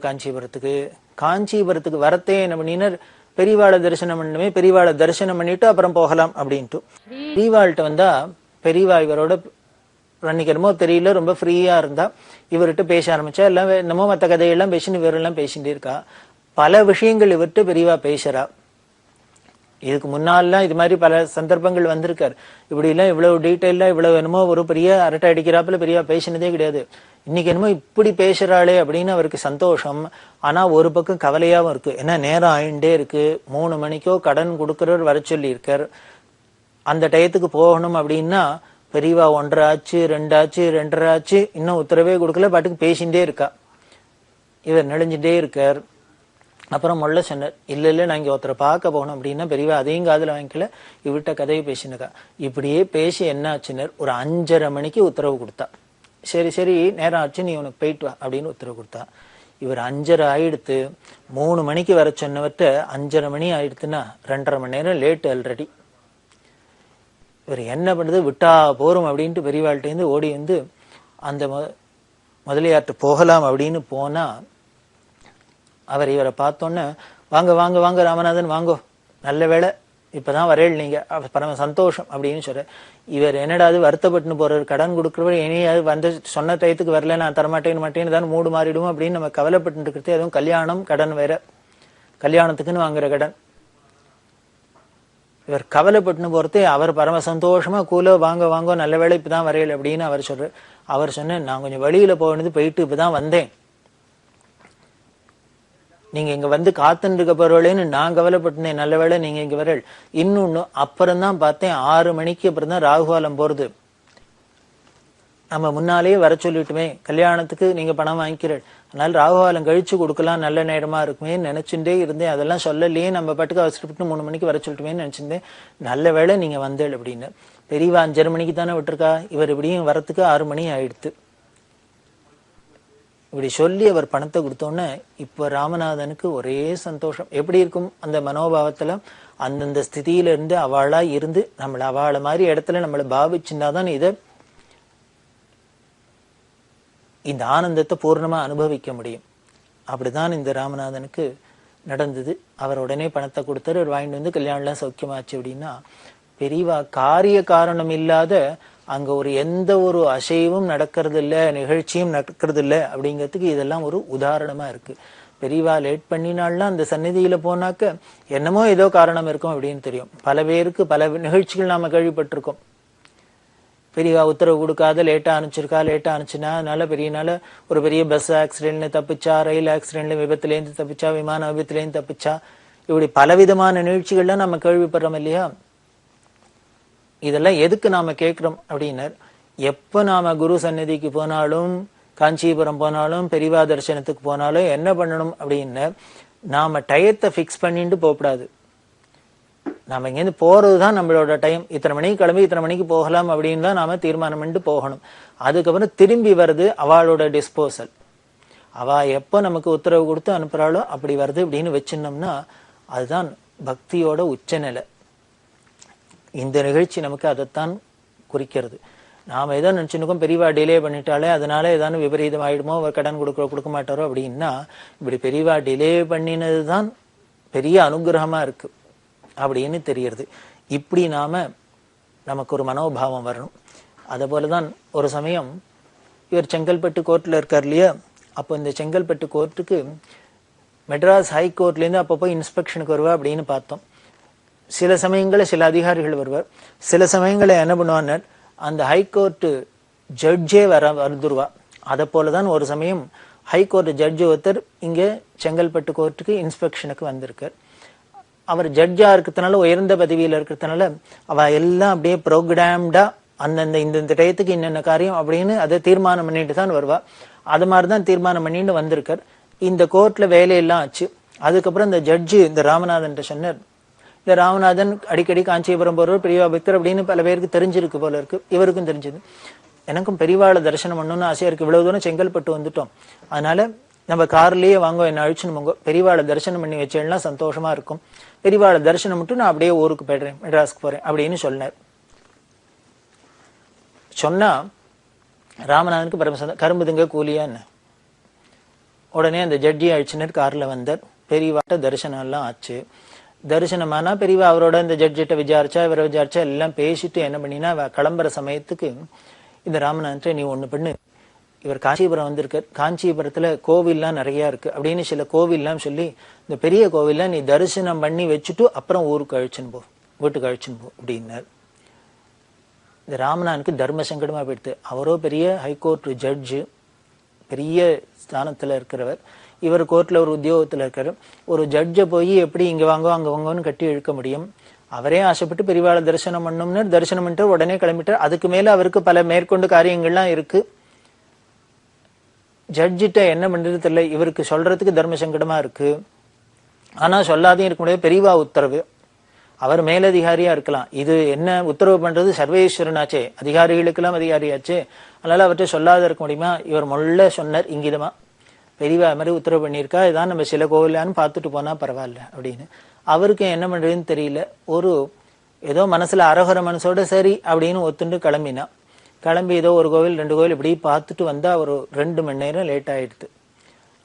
காஞ்சிபுரத்துக்கு வரத்தே என்ன பண்ணினார், பெரியவாளை தரிசனம் பண்ணணுமே, பெரியவாளை தரிசனம் பண்ணிட்டு அப்புறம் போகலாம் அப்படின்ட்டு. பெரியவாள்கிட்ட வந்தா பெரியவா இவரோட அன்னைக்கு என்னமோ தெரியல ரொம்ப ஃப்ரீயா இருந்தா, இவர்கிட்ட பேச ஆரம்பிச்சா. எல்லாம் என்னமோ மற்ற கதையெல்லாம் பேசின்னு இவரெல்லாம் பேசிட்டே இருக்கா. பல விஷயங்கள் இவர்கிட்ட பெரியவா பேசுறா. இதுக்கு முன்னாலாம் இது மாதிரி பல சந்தர்ப்பங்கள் வந்திருக்காரு. இப்படி எல்லாம் இவ்வளவு டீட்டெயிலா இவ்வளவு என்னமோ ஒரு பெரிய அரட்டை அடிக்கிறாப்புல பெரியவா பேசினதே கிடையாது. இன்னைக்கு என்னமோ இப்படி பேசுறாளே அப்படின்னு அவருக்கு சந்தோஷம். ஆனா ஒரு பக்கம் கவலையாவும் இருக்கு. ஏன்னா நேரம் ஆயிண்டே இருக்கு. 3 மணிக்கோ கடன் கொடுக்கறவர் வர சொல்லி இருக்கார். அந்த டயத்துக்கு போகணும் அப்படின்னா பெரியவா 1:30 ஆச்சு, 2 ஆச்சு, 2:30 ஆச்சு, இன்னும் உத்தரவே கொடுக்கல, பாட்டுக்கு பேசிட்டே இருக்கா. இவர் நெளிஞ்சுட்டே இருக்கார். அப்புறம் முள்ள சொன்னார், இல்ல நான் இங்க ஒருத்தரை பார்க்க போகணும் அப்படின்னா பெரியவா அதையும் காதுல வாங்கிக்கல, இவர்கிட்ட கதையை பேசினக்கா. இப்படியே பேசி என்ன ஆச்சுனர், ஒரு 5:30 மணிக்கு உத்தரவு கொடுத்தா. சரி நேரம் ஆச்சு, நீ உனக்கு போயிட்டு வா அப்படின்னு உத்தரவு கொடுத்தா. இவர் 5:30 ஆயிடுத்து. 3 மணிக்கு வர சொன்னவர்கிட்ட 5:30 மணி ஆயிடுத்துன்னா 2:30 மணி நேரம் லேட் ஆல்ரெடி. இவர் என்ன பண்ணுறது, விட்டா போறோம் அப்படின்ட்டு பெரியவாள்கிட்டேருந்து ஓடி வந்து அந்த முதலியார்ட்ட போகலாம் அப்படின்னு போனா, அவர் இவரை பார்த்தோன்னே வாங்க வாங்க வாங்க ராமநாதன் வாங்கோ, நல்ல வேலை இப்பதான் வரேள் நீங்க, பரம சந்தோஷம் அப்படின்னு சொல்ற. இவர் என்னடாது வருத்தப்பட்டுன்னு போறாரு, கடன் கொடுக்குறவர் இனியாவது வந்து சொன்ன டயத்துக்கு வரல, நான் தரமாட்டேன்னு தான் மூடு மாறிடுவோம் அப்படின்னு நம்ம கவலைப்பட்டு இருக்கிறது. அதுவும் கல்யாணம் கடன் வேற, கல்யாணத்துக்குன்னு வாங்குற கடன். இவர் கவலைப்பட்டுன்னு போறது, அவர் பரம சந்தோஷமா கூலோ வாங்க வாங்க நல்ல வேளை இப்பதான் வரையல அப்படின்னு அவர் சொல்றார். அவர் சொன்ன, நான் கொஞ்சம் வெளியில போனது போயிட்டு இப்பதான் வந்தேன், நீங்க இங்க வந்து காத்துன்னு இருக்க போறவளேன்னு நான் கவலைப்பட்டேன், நல்ல வேளை நீங்க இங்க வரல். இன்னொன்னு அப்புறம் தான் பார்த்தேன், 6 மணிக்கு அப்புறம் தான் ராகுகாலம் போறது, நம்ம முன்னாலேயே வர சொல்லிட்டுமே, கல்யாணத்துக்கு நீங்க பணம் வாங்கிக்கிறேன், அதனால ராகுகாலம் கழிச்சு கொடுக்கலாம், நல்ல நேரமா இருக்குமே நினைச்சுட்டே இருந்தேன். அதெல்லாம் சொல்லலையே, நம்ம பாட்டுக்கு அவசரப்பட்டு 3 மணிக்கு வர சொல்லிட்டுமேன்னு நினைச்சிருந்தேன், நல்ல வேளை நீங்க வந்தேள் அப்படின்னு. பெரியவா 5:30 மணிக்கு தானே விட்டுருக்கா, இவர் இப்படியும் வரத்துக்கு 6 மணி ஆயிடுத்து. இப்படி சொல்லி அவர் பணத்தை கொடுத்தோன்னே இப்ப ராமநாதனுக்கு ஒரே சந்தோஷம். எப்படி இருக்கும் அந்த மனோபாவத்துல, அந்தந்த ஸ்திதியில இருந்து அவளா இருந்து நம்மள அவளை மாதிரி இடத்துல நம்மளை பாவிச்சுட்டாதான் இந்த ஆனந்தத்தை பூர்ணமா அனுபவிக்க முடியும். அப்படிதான் இந்த ராமநாதனுக்கு நடந்தது. அவர் உடனே பணத்தை கொடுத்தாரு, அவர் வாங்கிட்டு வந்து கல்யாணம்லாம் சௌக்கியமாச்சு. அப்படின்னா பெரியவா காரிய காரணம் இல்லாத அங்க ஒரு எந்த ஒரு அசைவும் நடக்கிறது இல்லை, நிகழ்ச்சியும் நடக்கிறது இல்லை அப்படிங்கிறதுக்கு இதெல்லாம் ஒரு உதாரணமா இருக்கு. பெரியவா லேட் பண்ணினால்னா அந்த சந்நிதியில போனாக்க என்னமோ ஏதோ காரணம் இருக்கும் அப்படின்னு தெரியும். பல பேருக்கு பல நிகழ்ச்சிகள் நாம கேள்விப்பட்டிருக்கோம். பெரியவா உத்தரவு கொடுக்காத லேட்டா அனுப்பிச்சிருக்கா, லேட்டா அனுப்பிச்சுனா அதனால பெரியனால ஒரு பெரிய பஸ் ஆக்சிடென்ட்ல தப்பிச்சா, ரயில் ஆக்சிடென்ட்ல விபத்துலேருந்து தப்பிச்சா, விமான விபத்துலேருந்து தப்பிச்சா, இப்படி பலவிதமான நிகழ்ச்சிகள்லாம் நம்ம கேள்விப்படுறோம் இல்லையா. இதெல்லாம் எதுக்கு நாம கேட்கிறோம் அப்படின்னார், எப்ப நாம குரு சந்நிதிக்கு போனாலும், காஞ்சிபுரம் போனாலும், பெரியவா தரிசனத்துக்கு போனாலும் என்ன பண்ணணும் அப்படின்னா, நாம டயத்தை பிக்ஸ் பண்ணிட்டு போகக்கூடாது. நாம இங்கேருந்து போறதுதான் நம்மளோட டைம், இத்தனை மணிக்கு கிளம்பி இத்தனை மணிக்கு போகலாம் அப்படின்னு தான் நாம தீர்மானம் பண்ணிட்டு போகணும். அதுக்கப்புறம் திரும்பி வருது அவளோட டிஸ்போசல். அவ எப்ப நமக்கு உத்தரவு கொடுத்து அனுப்புறாளோ அப்படி வருது அப்படின்னு வச்சிருந்தோம்னா அதுதான் பக்தியோட உச்சநிலை. இந்த நிகழ்ச்சி நமக்கு அதைத்தான் குறிக்கிறது. நாம ஏதோ நினைச்சுருக்கோம், பெரியவா டிலே பண்ணிட்டாலே அதனால ஏதாவது விபரீதம் ஆயிடுமோ, அவர் கடன் கொடுக்க மாட்டாரோ அப்படின்னா, இப்படி பெரியவா டிலே பண்ணினதுதான் பெரிய அனுகிரகமா இருக்கு அப்படின்னு தெரியறது. இப்படி நமக்கு ஒரு மனோபாவம் வரணும். அதே போலதான் ஒரு சமயம் இவர் செங்கல்பட்டு கோர்ட்ல இருக்கார் இல்லையா, அப்போ இந்த செங்கல்பட்டு கோர்ட்டுக்கு மெட்ராஸ் ஹைகோர்ட்ல இருந்து அப்பப்போ இன்ஸ்பெக்ஷனுக்கு வருவா அப்படின்னு பார்த்தோம். சில சமயங்களில் சில அதிகாரிகள் வருவார், சில சமயங்களில் என்ன பண்ணுவான்னு அந்த ஹைகோர்ட் ஜட்ஜே வந்துருவா. அதை போலதான் ஒரு சமயம் ஹைகோர்ட் ஜட்ஜ் ஒருத்தர் இங்க செங்கல்பட்டு கோர்ட்டுக்கு இன்ஸ்பெக்ஷனுக்கு வந்திருக்கார். அவர் ஜட்ஜா இருக்கிறதுனால, உயர்ந்த பதவியில இருக்கிறதுனால அவ எல்லாம் அப்படியே ப்ரோக்ராம்டா அந்தந்த இந்த டயத்துக்கு என்னென்ன காரியம் அப்படின்னு அதை தீர்மானம் பண்ணிட்டு தான் வருவா. அது மாதிரிதான் தீர்மானம் பண்ணிட்டு வந்திருக்கார். இந்த கோர்ட்ல வேலையெல்லாம் ஆச்சு. அதுக்கப்புறம் இந்த ஜட்ஜு இந்த ராமநாதன் சொன்னார், இந்த ராமநாதன் அடிக்கடி காஞ்சிபுரம் போறவர், பெரியவா பக்தர் அப்படின்னு பல பேருக்கு தெரிஞ்சிருக்கு போல இருக்கு, இவருக்கும் தெரிஞ்சது. எனக்கும் பெரியவாளை தரிசனம் பண்ணணும்னு ஆசையா இருக்கு, இவ்வளவு தூரம் செங்கல்பட்டு வந்துட்டோம், அதனால நம்ம கார்லயே வாங்க, என்ன அழிச்சுன்னு போங்க, பெரியவாளை தரிசனம் பண்ணி வச்சேன்னா சந்தோஷமா இருக்கும், பெரியவாளை தரிசனம் மட்டும் நான் அப்படியே ஊருக்கு போயிடுறேன், மெட்ராஸ்க்கு போறேன் அப்படின்னு சொன்னார். சொன்னா ராமநாதனுக்கு பரமசந்தம், கரும்புதுங்க கூலியா என்ன. உடனே அந்த ஜட்ஜி அழிச்சினர் கார்ல வந்தார். பெரியவாட்ட தரிசனம் எல்லாம் ஆச்சு. தரிசனமானா பெரியவா அவரோட இந்த ஜட்ஜிட்ட விசாரிச்சா, இவரை விசாரிச்சா, எல்லாம் பேசிட்டு என்ன பண்ணினா கிளம்புற சமயத்துக்கு இந்த ராமநாதன், நீ ஒண்ணு பண்ணு, இவர் காஞ்சிபுரம் வந்திருக்கார், காஞ்சிபுரத்துல கோவில்லாம் நிறைய இருக்கு அப்படின்னு சில கோவில்லாம் சொல்லி, இந்த பெரிய கோவில்லாம் நீ தரிசனம் பண்ணி வச்சுட்டு அப்புறம் ஊருக்கு அழிச்சுன்னு போ, வீட்டுக்கு அழிச்சுன்னு போ அப்படின்னார். இந்த ராமநாதனுக்கு தர்ம சங்கடமா போயிடுது. அவரோ பெரிய ஹைகோர்ட் ஜட்ஜு, பெரிய ஸ்தானத்துல இருக்கிறவர், இவர் கோர்ட்ல ஒரு உத்தியோகத்துல இருக்காரு. ஒரு ஜட்ஜை போய் எப்படி இங்க வாங்க அங்க வாங்கன்னு கட்டி இழுக்க முடியும்? அவரே ஆசைப்பட்டு பெரியவாளை தரிசனம் பண்ணணும்னு தரிசனம் பண்ணிட்டு உடனே கிளம்பிட்டார். அதுக்கு மேல அவருக்கு பல மேற்கொண்டு காரியங்கள்லாம் இருக்கு. ஜட்ஜிட்ட என்ன பண்றது தெரியல, இவருக்கு சொல்றதுக்கு தர்ம சங்கடமா இருக்கு, ஆனா சொல்லாதையும் இருக்க முடியாது, பெரியவா உத்தரவு, அவர் மேலதிகாரியா இருக்கலாம், இது என்ன உத்தரவு பண்றது சர்வேஸ்வரனாச்சே, அதிகாரிகளுக்கெல்லாம் அதிகாரியாச்சே, அதனால அவர்கிட்ட சொல்லாத இருக்க முடியுமா? இவர் முள்ள சொன்னார் இங்கிதமா, பெரியவா மாதிரி உத்தரவு பண்ணியிருக்கா, இதான் நம்ம சில கோவிலான்னு பார்த்துட்டு போனா பரவாயில்ல அப்படின்னு. அவருக்கு என்ன பண்றதுன்னு தெரியல. ஒரு ஏதோ மனசுல அரகர மனசோட சரி அப்படின்னு ஒத்துண்டு கிளம்பினா. கிளம்பி ஏதோ ஒரு கோவில் 2 கோவில் இப்படி பார்த்துட்டு வந்தா ஒரு 2 மணி நேரம் லேட் ஆயிடுது.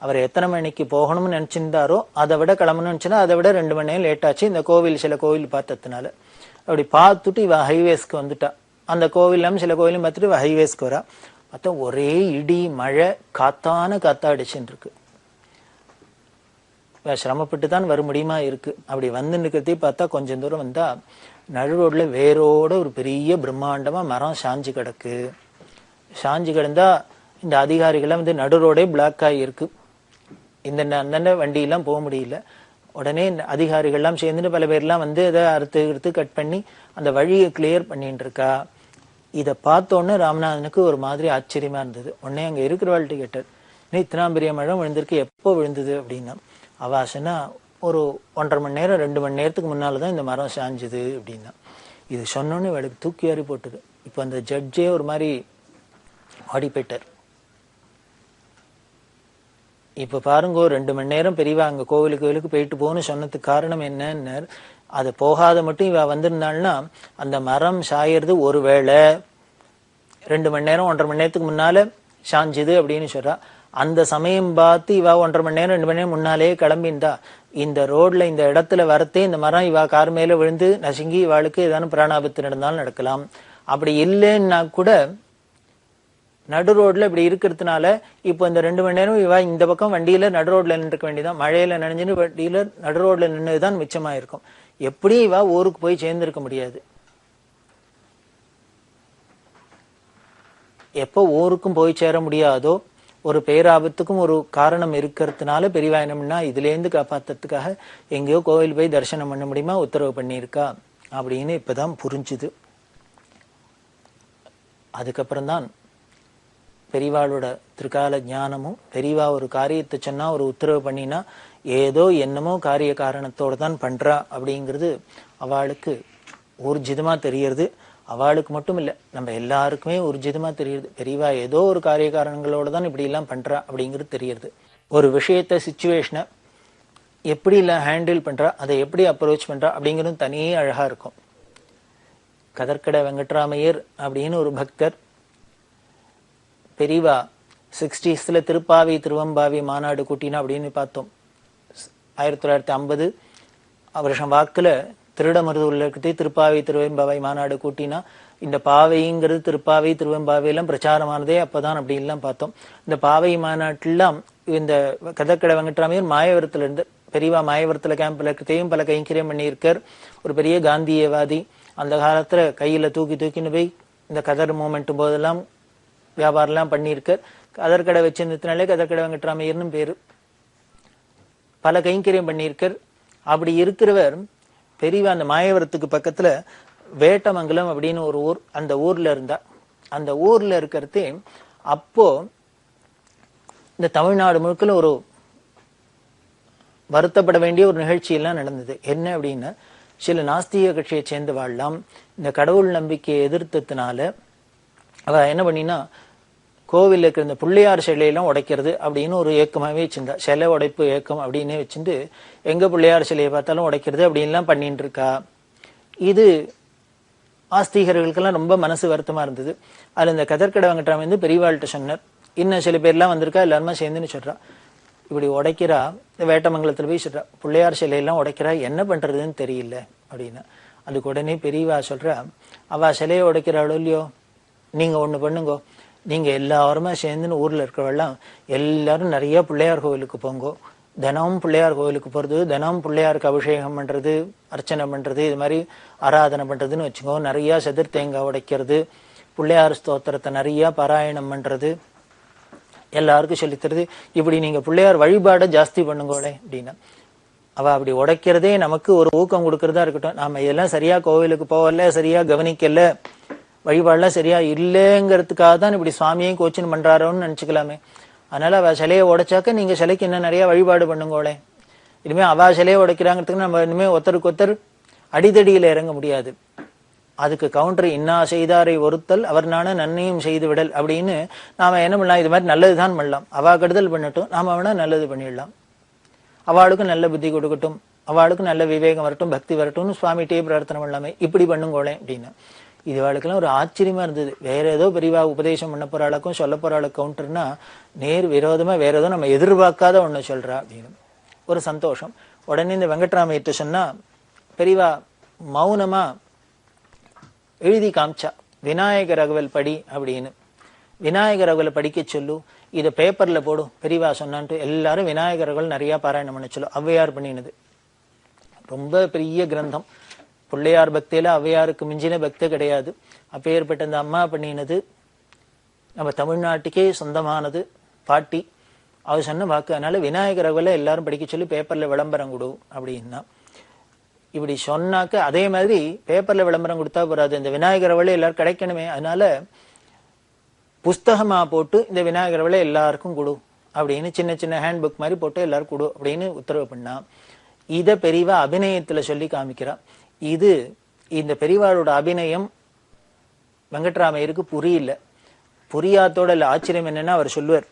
அவர் எத்தனை மணிக்கு போகணும்னு நினைச்சிருந்தாரோ அதை விட கிளம்பணும்னு நினைச்சுன்னா அதை விட 2 மணி நேரம் லேட் ஆச்சு. இந்த கோவில் சில கோவில் பார்த்ததுனால அப்படி பார்த்துட்டு இவ ஹைவேஸ்க்கு வந்துட்டா. அந்த கோவில்லாம் சில கோவிலும் பார்த்துட்டு இவ ஹைவேஸ்க்கு வரா. பார்த்தா ஒரே இடி மழை, காத்தான காத்தாடிச்சுன்னு இருக்கு. சிரமப்பட்டு தான் வர முடியுமா இருக்கு. அப்படி வந்து நிற்கிறதே பார்த்தா கொஞ்சம் தூரம் வந்தா நடு ரோட்ல வேரோட ஒரு பெரிய பிரம்மாண்டமா மரம் சாஞ்சு கிடக்கு. சாஞ்சு கிடந்தா இந்த அதிகாரிகள்லாம் வந்து நடு ரோடே பிளாக் ஆகியிருக்கு. அந்த வண்டியெல்லாம் போக முடியல. உடனே அதிகாரிகள்லாம் சேர்ந்துட்டு பல பேர்லாம் வந்து அதை அறுத்து கட் பண்ணி அந்த வழியை கிளியர் பண்ணிட்டு இருக்கா. இதை பார்த்தோன்னே ராமநாதனுக்கு ஒரு மாதிரி ஆச்சரியமா இருந்தது. உடனே அங்க இருக்கிறவாள்கிட்ட கேட்டார், இத்தனாம் பெரிய மழை விழுந்திருக்கு, எப்போ விழுந்தது அப்படின்னா. அவாசனா ஒரு 1.5 மணி நேரம் 2 மணி நேரத்துக்கு முன்னால்தான் இந்த மரம் சாஞ்சுது அப்படின்னா. இது சொன்னோன்னு இவளுக்கு தூக்கி வாரி போட்டுது. இப்போ அந்த ஜட்ஜே ஒரு மாதிரி ஆடி போயிட்டார். இப்ப பாருங்க, 2 மணி நேரம் பெரியவா அங்க கோவிலுக்கு போயிட்டு போகணும்னு சொன்னதுக்கு காரணம் என்னன்னு, அது போகாத மட்டும் இவ வந்திருந்தாள்னா அந்த மரம் சாயறது ஒருவேளை 2 மணி நேரம் 1.5 மணி நேரத்துக்கு முன்னால சாஞ்சுது அப்படின்னு சொல்றா. அந்த சமயம் பார்த்து இவா 1.5 மணி நேரம் 2 மணி நேரம் முன்னாலேயே கிளம்பிந்தா இந்த ரோட்ல இந்த இடத்துல வரத்தே இந்த மரம் இவா கார் மேல விழுந்து நசுங்கி இவாளுக்கு ஏதாவது பிராணாபத்து நடந்தாலும் நடக்கலாம். அப்படி இல்லைன்னா கூட நடு ரோட்ல இப்படி இருக்கிறதுனால இப்போ இந்த 2 மணி நேரம் இவா இந்த பக்கம் வண்டியில நடு ரோட்ல நின்றுக்க வேண்டியதான். மழையில நனைஞ்சுன்னு வண்டியில நடு ரோட்ல நின்றுதான் மிச்சமாயிருக்கும். எப்படி இவா ஊருக்கு போய் சேர்ந்திருக்க முடியாது. எப்போ ஊருக்கும் போய் சேர முடியாதோ, ஒரு பேராபத்துக்கும் ஒரு காரணம் இருக்கிறதுனால பெரியவா என்னம்னா இதுல இருந்து காப்பாத்துறதுக்காக எங்கேயோ கோவில் போய் தரிசனம் பண்ண முடியுமா உத்தரவு பண்ணியிருக்கா அப்படின்னு இப்பதான் புரிஞ்சுது. அதுக்கப்புறம் தான் பெரியவாளோட திருக்கால ஞானமும், பெரியவா ஒரு காரியத்தை சொன்னா ஒரு உத்தரவு பண்ணினா ஏதோ என்னமோ காரிய காரணத்தோட தான் பண்றா அப்படிங்கிறது அவளுக்கு ஊர்ஜிதமா தெரியறது. அவளுக்கு மட்டும் இல்ல, நம்ம எல்லாருக்குமே ஊர்ஜிதமா தெரியுது. பெரியவா ஏதோ ஒரு காரிய காரணங்களோட தான் இப்படி எல்லாம் பண்றா அப்படிங்கிறது தெரியுது. ஒரு விஷயத்த சிச்சுவேஷனை எப்படி எல்லாம் ஹேண்டில் பண்றா, அதை எப்படி அப்ரோச் பண்றா அப்படிங்கிறது தனியே அழகா இருக்கும். கதர்கடை வெங்கட்ராமையர் அப்படின்னு ஒரு பக்தர் பெரியவா 60s திருப்பாவி திருவம்பாவி மாநாடு கூட்டினா அப்படின்னு பார்த்தோம். 1950 வருஷம் வாக்குல திருடமருதூர்ல இருக்கிறதே திருப்பாவை திருவெம்பாவை மாநாடு கூட்டினா இந்த பாவைங்கிறது திருப்பாவை திருவெம்பாவை எல்லாம் பிரச்சாரமானதே அப்பதான் அப்படி எல்லாம் பார்த்தோம். இந்த பாவை மாநாட்டிலாம் இந்த கதக்கடை வெங்கட்ராமையர் மாயவரத்துல இருந்து பெரியவா மாயவரத்துல கேம்ப்ல இருக்கிறதையும் பல கைங்கரியம் பண்ணியிருக்கார். ஒரு பெரிய காந்தியவாதி. அந்த காலத்துல கையில தூக்கின்னு போய் இந்த கதர் மூமெண்ட் போதெல்லாம் வியாபாரம் எல்லாம் பண்ணியிருக்கார். கதற்கடை வச்சிருந்ததுனாலே கதற்கடை வெங்கட்ராமையர்னு பேரு. பல கைங்கரியம் பண்ணியிருக்கார். அப்படி இருக்கிறவர் பெரியவா அந்த மாயவரத்துக்கு பக்கத்துல வேட்டமங்கலம் அப்படின்னு ஒரு ஊர், அந்த ஊர்ல இருந்தா. அந்த ஊர்ல இருக்கிறதே அப்போ இந்த தமிழ்நாடு முழுக்கல ஒரு வருத்தப்பட வேண்டிய ஒரு நிகழ்ச்சி எல்லாம் நடந்தது. என்ன அப்படின்னா, சில நாஸ்திக கட்சியை சேர்ந்தவாழ்லாம் இந்த கடவுள் நம்பிக்கையை எதிர்த்ததுனால அவ என்ன பண்ணினா கோவில் இருக்கிற இந்த பிள்ளையார் சிலையெல்லாம் உடைக்கிறது அப்படின்னு ஒரு ஏக்கமாவே வச்சிருந்தா. சிலை உடைப்பு ஏக்கம் அப்படின்னு வச்சுட்டு எங்க பிள்ளையார் சிலையை பார்த்தாலும் உடைக்கிறது அப்படின்லாம் பண்ணிட்டு இருக்கா. இது ஆஸ்திகர்களுக்கெல்லாம் ரொம்ப மனசு வருத்தமா இருந்தது. அதுல இந்த கதற்கடை வெங்கட்ராமன் வந்து பெரியவாள்கிட்ட சொன்னார். இன்னும் சில பேர்லாம் வந்திருக்கா, எல்லாருமே சேர்ந்துன்னு சொல்றா, இப்படி உடைக்கிறா, இந்த வேட்டமங்கலத்துல போய் சொல்றா பிள்ளையார் சிலையெல்லாம் உடைக்கிறா, என்ன பண்றதுன்னு தெரியல அப்படின்னா. அதுக்கு உடனே பெரியவா சொல்றா, அவ சிலையை உடைக்கிறாளோ இல்லையோ, நீங்க ஒண்ணு பண்ணுங்கோ, நீங்க எல்லாருமே சேர்ந்துன்னு ஊர்ல இருக்கிறவெல்லாம் எல்லாரும் நிறைய பிள்ளையார் கோவிலுக்கு போங்கோ. தினமும் பிள்ளையார் கோவிலுக்கு போறது, தினமும் பிள்ளையாருக்கு அபிஷேகம் பண்றது, அர்ச்சனை பண்றது, இது மாதிரி ஆராதனை பண்றதுன்னு வச்சுக்கோ. நிறைய செதிர் தேங்காய் உடைக்கிறது, பிள்ளையார் ஸ்தோத்திரத்தை நிறைய பாராயணம் பண்றது, எல்லாருக்கும் சொல்லித்தருது. இப்படி நீங்க பிள்ளையார் வழிபாடை ஜாஸ்தி பண்ணுங்கோளே அப்படின்னா. அவ அப்படி உடைக்கிறதே நமக்கு ஒரு ஊக்கம் கொடுக்கறதா இருக்கட்டும். நாம இதெல்லாம் சரியா கோவிலுக்கு போகல, சரியா கவனிக்கல, வழிபாடுலாம் சரியா இல்லைங்கிறதுக்காக தான் இப்படி சுவாமியையும் கோச்சின் பண்றாரோன்னு நினைச்சுக்கலாமே. அதனால அவ சிலையை உடைச்சாக்க நீங்க சிலைக்கு இன்னும் நிறைய வழிபாடு பண்ணுங்கோளே. இனிமே அவ சிலையை உடைக்கிறாங்கிறதுக்கு நம்ம இனிமே ஒருத்தருக்கு ஒருத்தர் அடிதடியில இறங்க முடியாது. அதுக்கு கவுண்டர் இன்னா செய்தாரை ஒருத்தல் அவர் நான நன்மையும் செய்து விடல் அப்படின்னு நாம என்ன பண்ணலாம், இது மாதிரி நல்லதுதான் பண்ணலாம். அவ கெடுதல் பண்ணட்டும், நாம வேணா நல்லது பண்ணிடலாம். அவளுக்கும் நல்ல புத்தி கொடுக்கட்டும், அவளுக்கும் நல்ல விவேகம் வரட்டும், பக்தி வரட்டும்னு சுவாமிகிட்டே பிரார்த்தனை பண்ணலாமே, இப்படி பண்ணுங்கோளே அப்படின்னு. இது அவளுக்கெல்லாம் ஒரு ஆச்சரியமா இருந்தது. வேற ஏதோ பெரியவா உபதேசம் பண்ண போறாளுக்கும் சொல்ல போறாளுக்கு கவுண்டர்னா நேர் விரோதமா வேற ஏதோ நம்ம எதிர்பார்க்காத ஒண்ணு சொல்றா அப்படின்னு ஒரு சந்தோஷம். உடனே இந்த வெங்கட்ராமையிட்ட சொன்னா பெரியவா மௌனமா எழுதி காமிச்சா, விநாயகர் ரகுவல் படி அப்படின்னு. விநாயகர் ரகுவலை படிக்க சொல்லு, இதை பேப்பர்ல போடும் பெரியவா சொன்னான்ட்டு எல்லாரும் விநாயகர் ரகுவல் நிறைய பாராயணம் பண்ண சொல்லு. ஔவையார் பண்ணினது ரொம்ப பெரிய கிரந்தம். பிள்ளையார் பக்தியில ஔவையாருக்கு மிஞ்சின பக்தி கிடையாது. அப்பேற்பட்ட அந்த அம்மா பண்ணினது நம்ம தமிழ்நாட்டுக்கே சொந்தமானது. பாட்டி அவர் சொன்ன வாக்கு. அதனால விநாயகர் அகவலை எல்லாரும் படிக்க சொல்லி பேப்பர்ல விளம்பரம் கொடு அப்படின்னா, இப்படி சொன்னாக்க அதே மாதிரி பேப்பர்ல விளம்பரம் கொடுத்தா போறாது, இந்த விநாயகர் அகவலை எல்லாரும் கிடைக்கணுமே. அதனால புஸ்தகமா போட்டு இந்த விநாயகர் அகவலை எல்லாருக்கும் கொடு அப்படின்னு சின்ன சின்ன ஹேண்ட் புக் மாதிரி போட்டு எல்லாரும் கொடு அப்படின்னு உத்தரவு பண்ணா, இத பெரியவா அபிநயத்துல சொல்லி காமிக்கிறா. இது இந்த பெரியவாளோட அபிநயம் வெங்கட்ராமையருக்கு புரியல. புரியாதோட இல்ல, ஆச்சரியம் என்னன்னா அவர் சொல்லுவார்.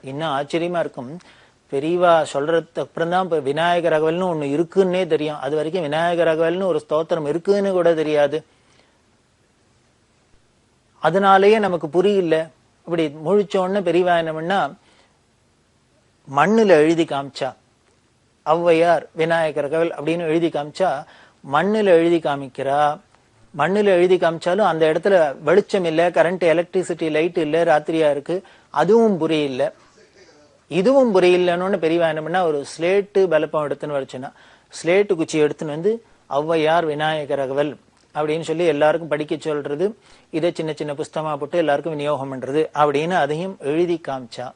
இன்னும் ஆச்சரியமா இருக்கும், பெரியவா சொல்றதுக்கு அப்புறம் தான் விநாயகர் அகவல்னு ஒண்ணு இருக்குன்னே தெரியும். அது வரைக்கும் விநாயகர் அகவல்னு ஒரு ஸ்தோத்திரம் இருக்குன்னு கூட தெரியாது. அதனாலேயே நமக்கு புரியல. இப்படி முழிச்ச உடனே பெரியவா என்ன பண்ணா, மண்ணுல எழுதி காமிச்சா. ஔவையார் விநாயகர் அகவல் அப்படின்னு எழுதி காமிச்சா, மண்ணுல எழுதி காமிக்கிறா. மண்ணுல எழுதி காமிச்சாலும் அந்த இடத்துல வெளிச்சம் இல்ல, கரண்ட் எலக்ட்ரிசிட்டி லைட் இல்ல, ராத்திரியா இருக்கு, அதுவும் புரியல. இதுவும் புரியலன்னு பெரியவா என்ன பண்ணா, ஒரு ஸ்லேட்டு பலப்பம் எடுத்துன்னு வச்சுன்னா, ஸ்லேட்டு குச்சி எடுத்துன்னு வந்து ஔவையார் விநாயகர் அகவல் அப்படின்னு சொல்லி எல்லாருக்கும் படிக்க சொல்றது, இதை சின்ன சின்ன புஸ்தகமா போட்டு எல்லாருக்கும் விநியோகம் பண்றது அப்படின்னு அதையும் எழுதி காமிச்சா.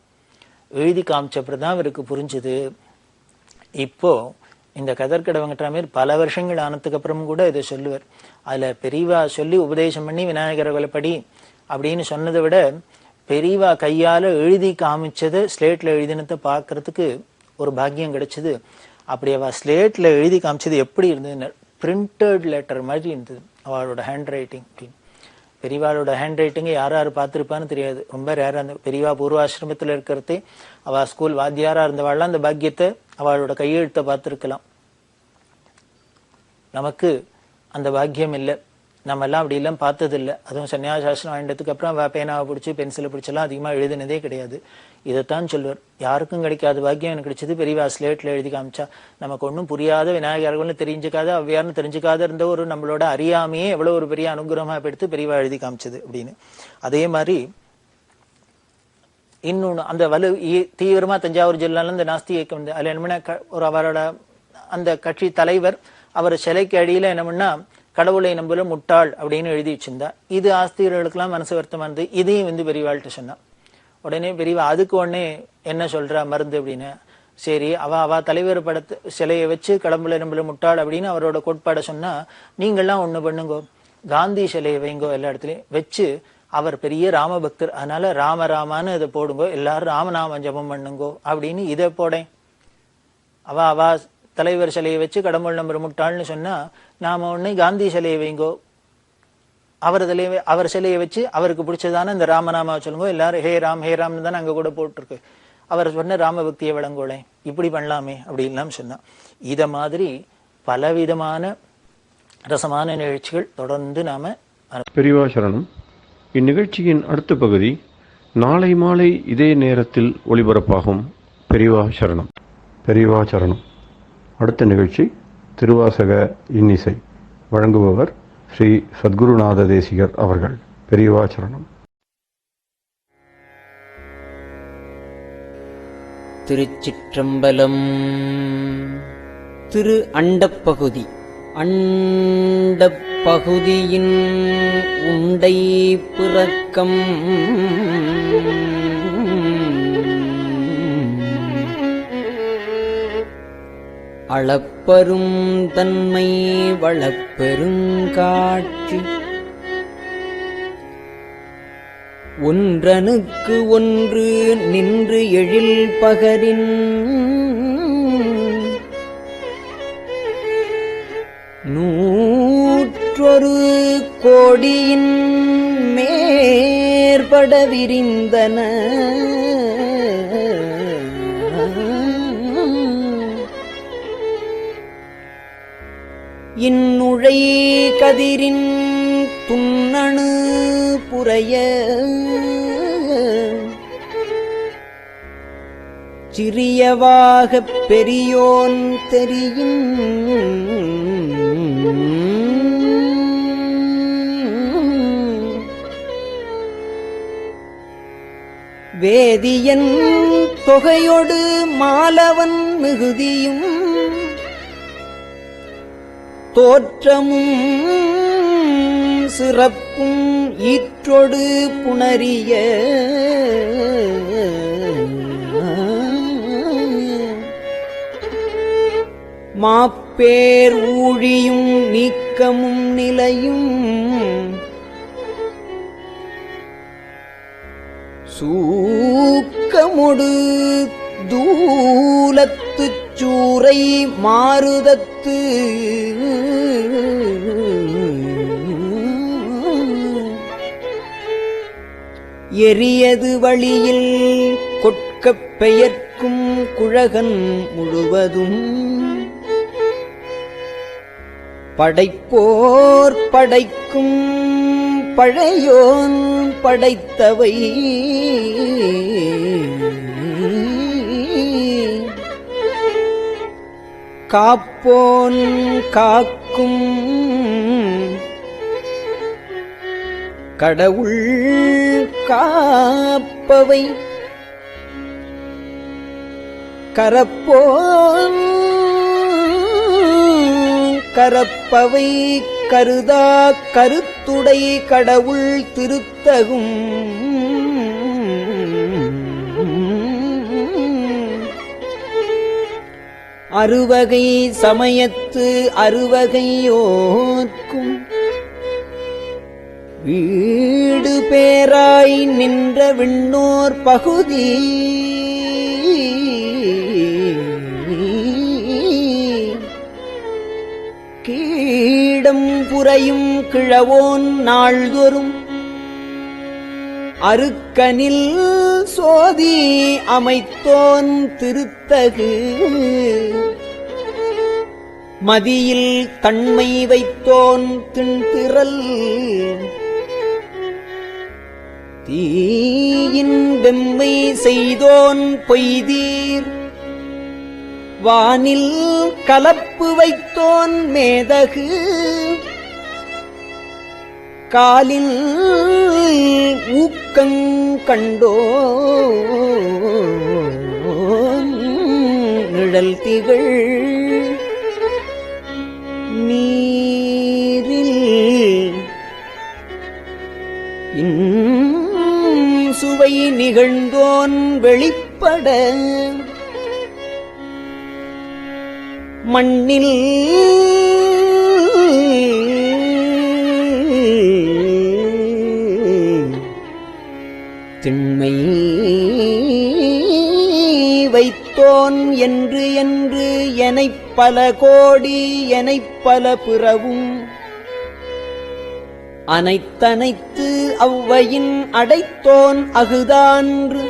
எழுதி காமிச்சப்பதான் இவருக்கு புரிஞ்சுது. இப்போ இந்த கதர்கட வெங்கட்ராமையர் பல வருஷங்கள் ஆனதுக்கு அப்புறம் கூட இதை சொல்லுவார். அதுல பெரியவா சொல்லி உபதேசம் பண்ணி விநாயகர் அகவலை படி அப்படின்னு சொன்னதை விட பெரியவா கையால எழுதி காமிச்சதை ஸ்லேட்ல எழுதினதை பாக்குறதுக்கு ஒரு பாக்கியம் கிடைச்சது. அப்படி அவ ஸ்லேட்ல எழுதி காமிச்சது எப்படி இருந்தது, பிரிண்டட் லெட்டர் மாதிரி இருந்தது அவளோட ஹேண்ட் ரைட்டிங். பெரியவாளோட ஹேண்ட் ரைட்டிங்க யார் யார் பார்த்துருப்பான்னு தெரியாது, ரொம்ப ரேரா. அந்த பெரியவா பூர்வாசிரமத்துல இருக்கிறதே அவ ஸ்கூல் வாத்தியாரா இருந்தவாள்லாம் அந்த பாக்கியத்தை அவளோட கையெழுத்தை பார்த்துருக்கலாம். நமக்கு அந்த பாக்கியம் இல்லை, நம்ம எல்லாம் அப்படி எல்லாம் பார்த்தது இல்லை. அதுவும் சன்னியாசாசனம் வாங்கிட்டதுக்கு அப்புறம் பேனாவை பிடிச்சி பென்சிலை பிடிச்செல்லாம் அதிகமா எழுதினதே கிடையாது. இதைத்தான் சொல்லுவார், யாருக்கும் கிடைக்காத பாக்கியம் எனக்கு கிடைச்சது, பெரியவா ஸ்லேட்ல எழுதி காமிச்சா. நமக்கு ஒன்றும் புரியாத விநாயகர்கள்னு தெரிஞ்சுக்காத, ஔவையார்னு தெரிஞ்சுக்காத இருந்த ஒரு நம்மளோட அறியாமையே எவ்வளவு ஒரு பெரிய அனுகிரகமா எடுத்து பெரியவா எழுதி காமிச்சது அப்படின்னு. அதே மாதிரி இன்னொன்னு, அந்த தீவிரமா தஞ்சாவூர் ஜில்லால இந்த நாஸ்தி இயக்கம் வந்து அதுல என்ன ஒரு அவரோட அந்த கட்சி தலைவர் அவர் சிலைக்கு அடியில என்ன பண்ணா, கடவுளை நம்பல முட்டாள் அப்படின்னு எழுதி வச்சிருந்தா. இது ஆஸ்திகர்களுக்கெல்லாம் மனசு வருத்தமானது. இதையும் வந்து பெரியவாள்கிட்ட சொன்னா. உடனே பெரியவா அதுக்கு உடனே என்ன சொல்றா மருந்து அப்படின்னு. சரி, அவ தலைவர் படத்தை சிலையை வச்சு கடவுளை நம்பல முட்டாள் அப்படின்னு அவரோட கோட்பாடை சொன்னா, நீங்கள்லாம் ஒண்ணு பண்ணுங்கோ, காந்தி சிலையை வைங்கோ எல்லா இடத்துலயும் வச்சு, அவர் பெரிய ராமபக்தர், அதனால ராம ராமான்னு இதை போடுங்கோ, எல்லாரும் ராமநாம ஜபம் பண்ணுங்கோ அப்படின்னு இதை போடேன். அவ தலைவர் சிலையை வச்சு கடவுள் நம்பர் முட்டாள்னு சொன்னா, நாம உடனே காந்தி சிலையை வைங்கோ, அவர் சிலையை வச்சு அவருக்கு பிடிச்சதான இந்த ராமநாமாவை சொல்லுங்க, எல்லாரும் ஹே ராம்னு தானே அங்க கூட போட்டிருக்கு, அவர் சொன்ன ராமபக்தியை வழங்கோலே, இப்படி பண்ணலாமே அப்படின்லாம் சொன்னா. இத மாதிரி பலவிதமான ரசமான நிகழ்ச்சிகள் தொடர்ந்து நாம. பெரியவா சரணம். இந்நிகழ்ச்சியின் அடுத்த பகுதி நாளை மாலை இதே நேரத்தில் ஒளிபரப்பாகும். பெரியவா சரணம். பெரியவா சரணம். அடுத்த நிகழ்ச்சி திருவாசக இன்னிசை. வழங்குபவர் ஸ்ரீ சத்குருநாத தேசிகர் அவர்கள். பெரியவா சரணம். திருச்சிற்றம்பலம். திரு அண்டப்பகுதி. அண்டப்பகுதியின் உண்டை பிறக்கம் அளப்பரும் தன்மை வளப்பெருங்காட்சி ஒன்றனுக்கு ஒன்று நின்று எழில் பகரின் நூற்றொரு கோடியின் மேற்பட விரிந்தன இன்னுழை கதிரின் துண்ணணு புரைய சிறியவாகப் பெரியோன் தெரியின் வேதியன் தொகையொடு மாலவன் மிகுதியும் தோற்றமும் சிறப்பும் ஈற்றொடு புணரிய மாப்பேர் ஊழியும் நீக்கமும் நிலையும் சூக்கமொடு தூலத்துச் சூரை மாருதத்து எரியது வழியில் கொட்கப் பெயர்க்கும் குழகன் முழுவதும் படைப்போர் படைக்கும் பழையோன் படைத்தவை காப்போன் காக்கும் கடவுள் காப்பவை கரப்போன் கரப்பவை கருதா கருத்துடை கடவுள் திருத்தகும் அறுவகை சமயத்து அறுவகையோர்க்கும் வீடு பேராய் நின்ற விண்ணோர் பகுதி கீடம் புரையும் கிழவோன் நாள்தோறும் அருக்கனில் சோதி அமைத்தோன் திருத்தகு மதியில் தன்மை வைத்தோன் திண்திறல் தீயின் வெம்மை செய்தோன் பொய்தீர் வானில் கலப்பு வைத்தோன் மேதகு காலில் ஊக்கங் கண்டோ நிழல் திகழ் நீரில் சுவை நிகழ்ந்தோன் வெளிப்பட மண்ணில் திண்மை வைத்தோன் என்று என்று எனைப் பல கோடி எனைப் பல பிறவும் அனைத்தனைத்து அவ்வையின் அடைத்தோன் அகுதான்று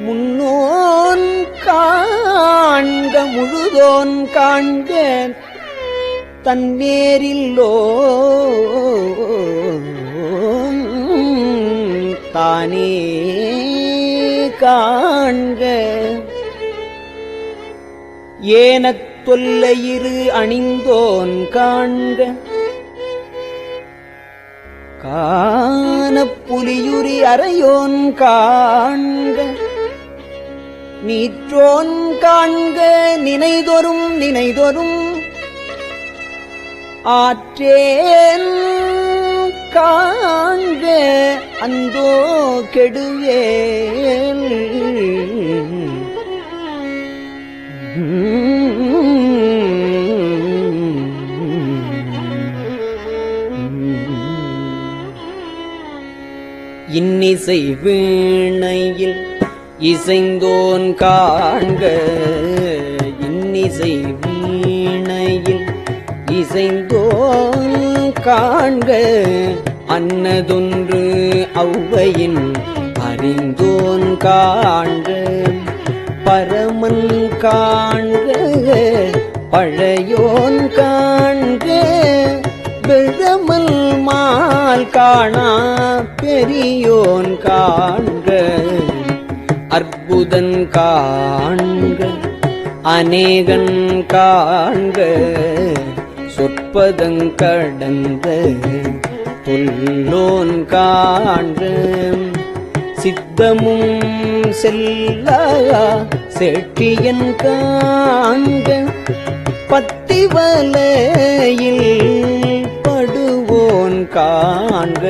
முன்னோன் காண்க முழுதோன் காண்க தன்னேரில்லோ தானே காண்க ஏனத் தொல்லையிரு அணிந்தோன் காண்க காணப் புலியுரி அறையோன் காண்க நீற்றோன் காண்க நினைதொரும் நினைதொரும் ஆற்றேன் காண்க அந்தோ கெடுவேல் இன்னிசை வீணையில் இசைந்தோன் காண்க இன்னிசை வீணையில் இசைந்தோன் காண்க அன்னதொன்று ஔவையின் அறிந்தோன் காண்க பரமன் காண்க பழையோன் காண்க விழமல் மால் காணா பெரியோன் காண்க அற்புதன் காண்க அநேகன் காண்க சொற்பதங்கடந்த தொல்லோன் காண்க சித்தமும் செல்ல செட்டியன் காண்க பத்திவலையில் படுவோன் காண்க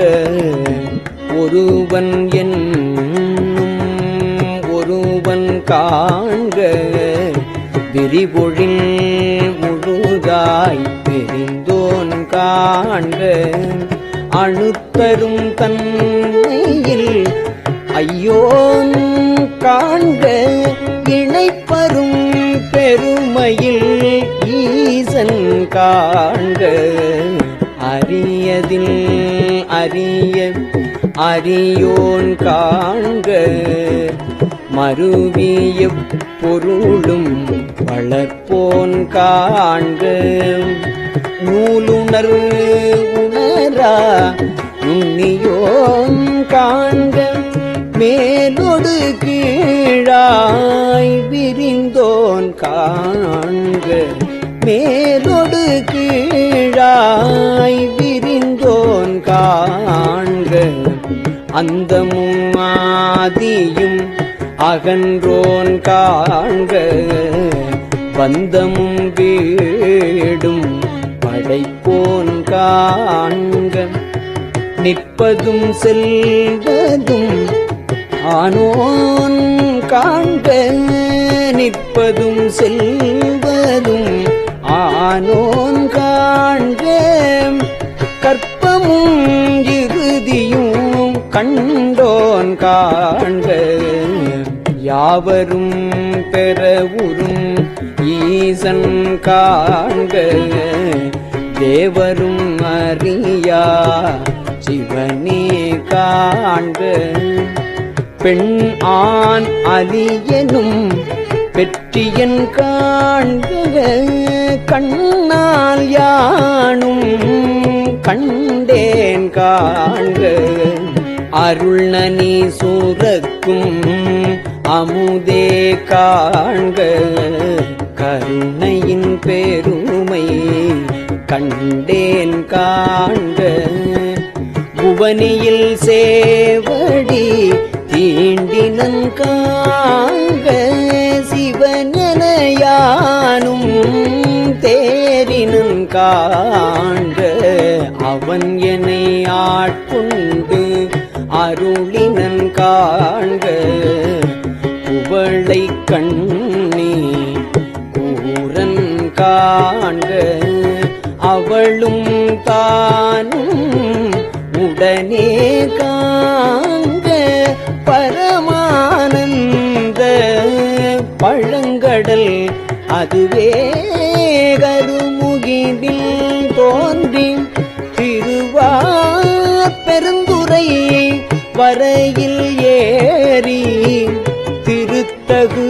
ஒருவன் என்னும் ஒருவன் காண்க விரிபொழில் முழுதாய் தெரிந்தோன் காண்க அணுத்தரும் தன்மையில் ஐயோன் காண்க இணைப்பரும் பெருமையில் ஈசன் காண்க அரியதில் அரிய அரியோன் காண்க மருவிய பொருளும் வளர்ப்போன் காண்க நூலுணர் உணரா நுண்ணியோன் காண்க மேலொடு கீழாய் விரிந்தோன் காண்க மேலொடு கீழாய் விரிந்தோன் காண்க அந்தமும் ஆதியும் அகன்றோன் காண்க பந்தமும் வீடும் படைப்போன் காண்க நிற்பதும் செல்வதும் ஆனோன் காண்க நிற்பதும் செல்வதும் ஆனோன் காண்க கற்பமும் இறுதியும் கண்டோன் காண்க யாவரும் பெறவுறும் ஈசன் காண்க தேவரும் அறியா சிவனே காண்க பெண் ஆண் அலியனும் பெற்றியன் காண்க கண்ணால் யானும் கண்டேன் காண்க அருள்நனி சூரக்கும் அமுதே காண்க கருணையின் பெருமை கண்டேன் காண்க புவனியில் சேவடி தீண்டினன் காண்க சிவனென யானும் தேரினன் காண்க அவன் என்னை ஆட்கொண்டு அருளினன் காண்க குவளை கண்ணி கூரன் காண்க அவளும் தானும் உடனே காண்க பரமானந்த பழங்கடல் அதுவே கருமுகிலில் தோன்றி திருவாப்பெருந்துறை வரையில் ஏறி திருத்தகு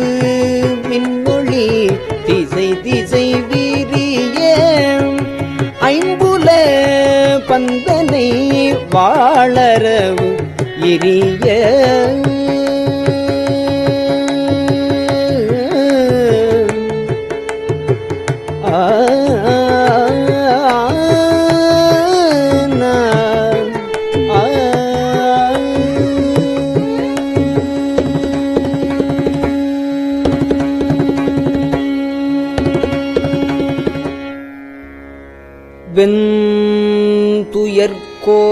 மின்னொளி திசை திசை விரிய ஐம்புல பந்தனை வாழறவு எரிய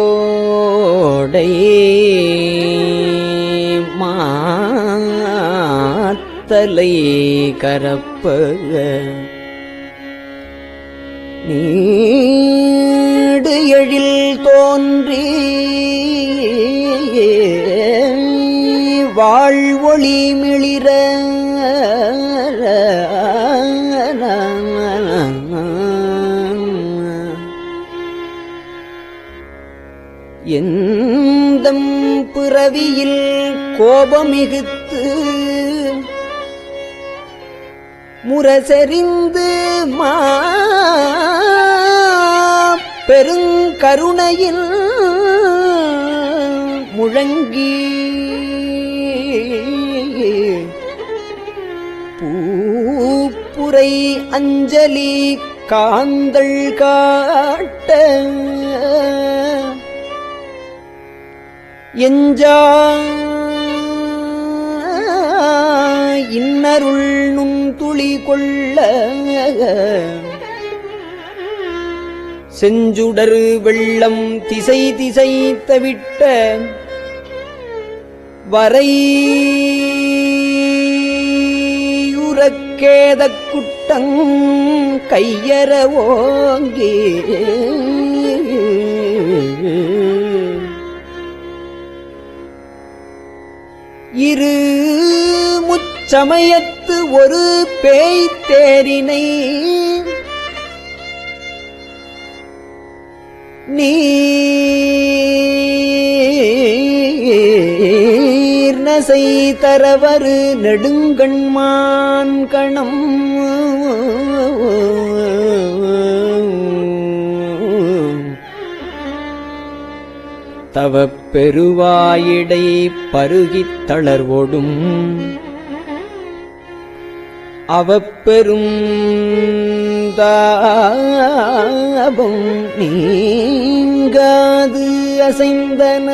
வெந்துயர்கோடை மாத்தலை கரப்பக நீடு எழில் தோன்றி வாழ்வொளி மிளிர எந்தம் பிறவியில் கோபமிகுத்து முரசெறிந்து பெருங்கருணையில் முழங்கி பூப்புரை அஞ்சலி காந்தள் காட்ட எஞ்சா இன்னருள் நுண்துளி கொள்ள செஞ்சுடரு வெள்ளம் திசை திசை தவிட்ட வரையுறக்கேதக் குட்டங் கையற ஓங்கி இரு முச்சமயத்து ஒரு பேய் தேரினை நீர்நசை தரவரு நெடுங்கண்மான் கணம் தவப் பெருவாயிடை பருகித் தளர்வோடும் அவப்பெரும் தாபம் நீங்காது அசைந்தன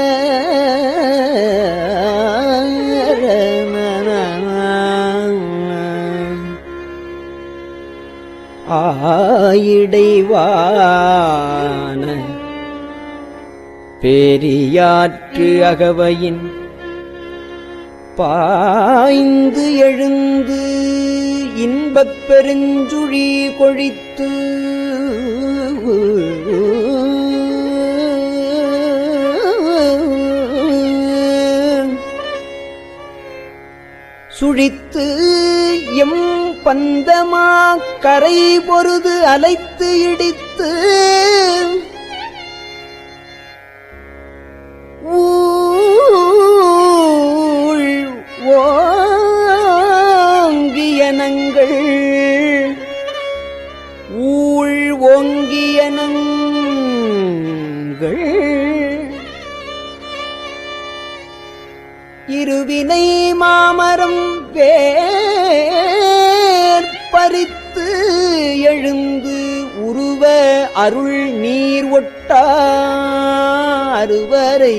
ஆயிடைவான பெரியாற்று அகவையின் பாய்ந்து எழுந்து இன்பப் பெருஞ்சுழி கொழித்து சுழித்து எம் பந்தமா கரை பொருது அலைத்து இடித்து ஓங்கியனங்கள் ஊழ் ஓங்கியனங்கள் இருவினை மாமரம் வேற்பறித்து எழுந்து உருவ அருள் நீர் ஒட்டா அருவரை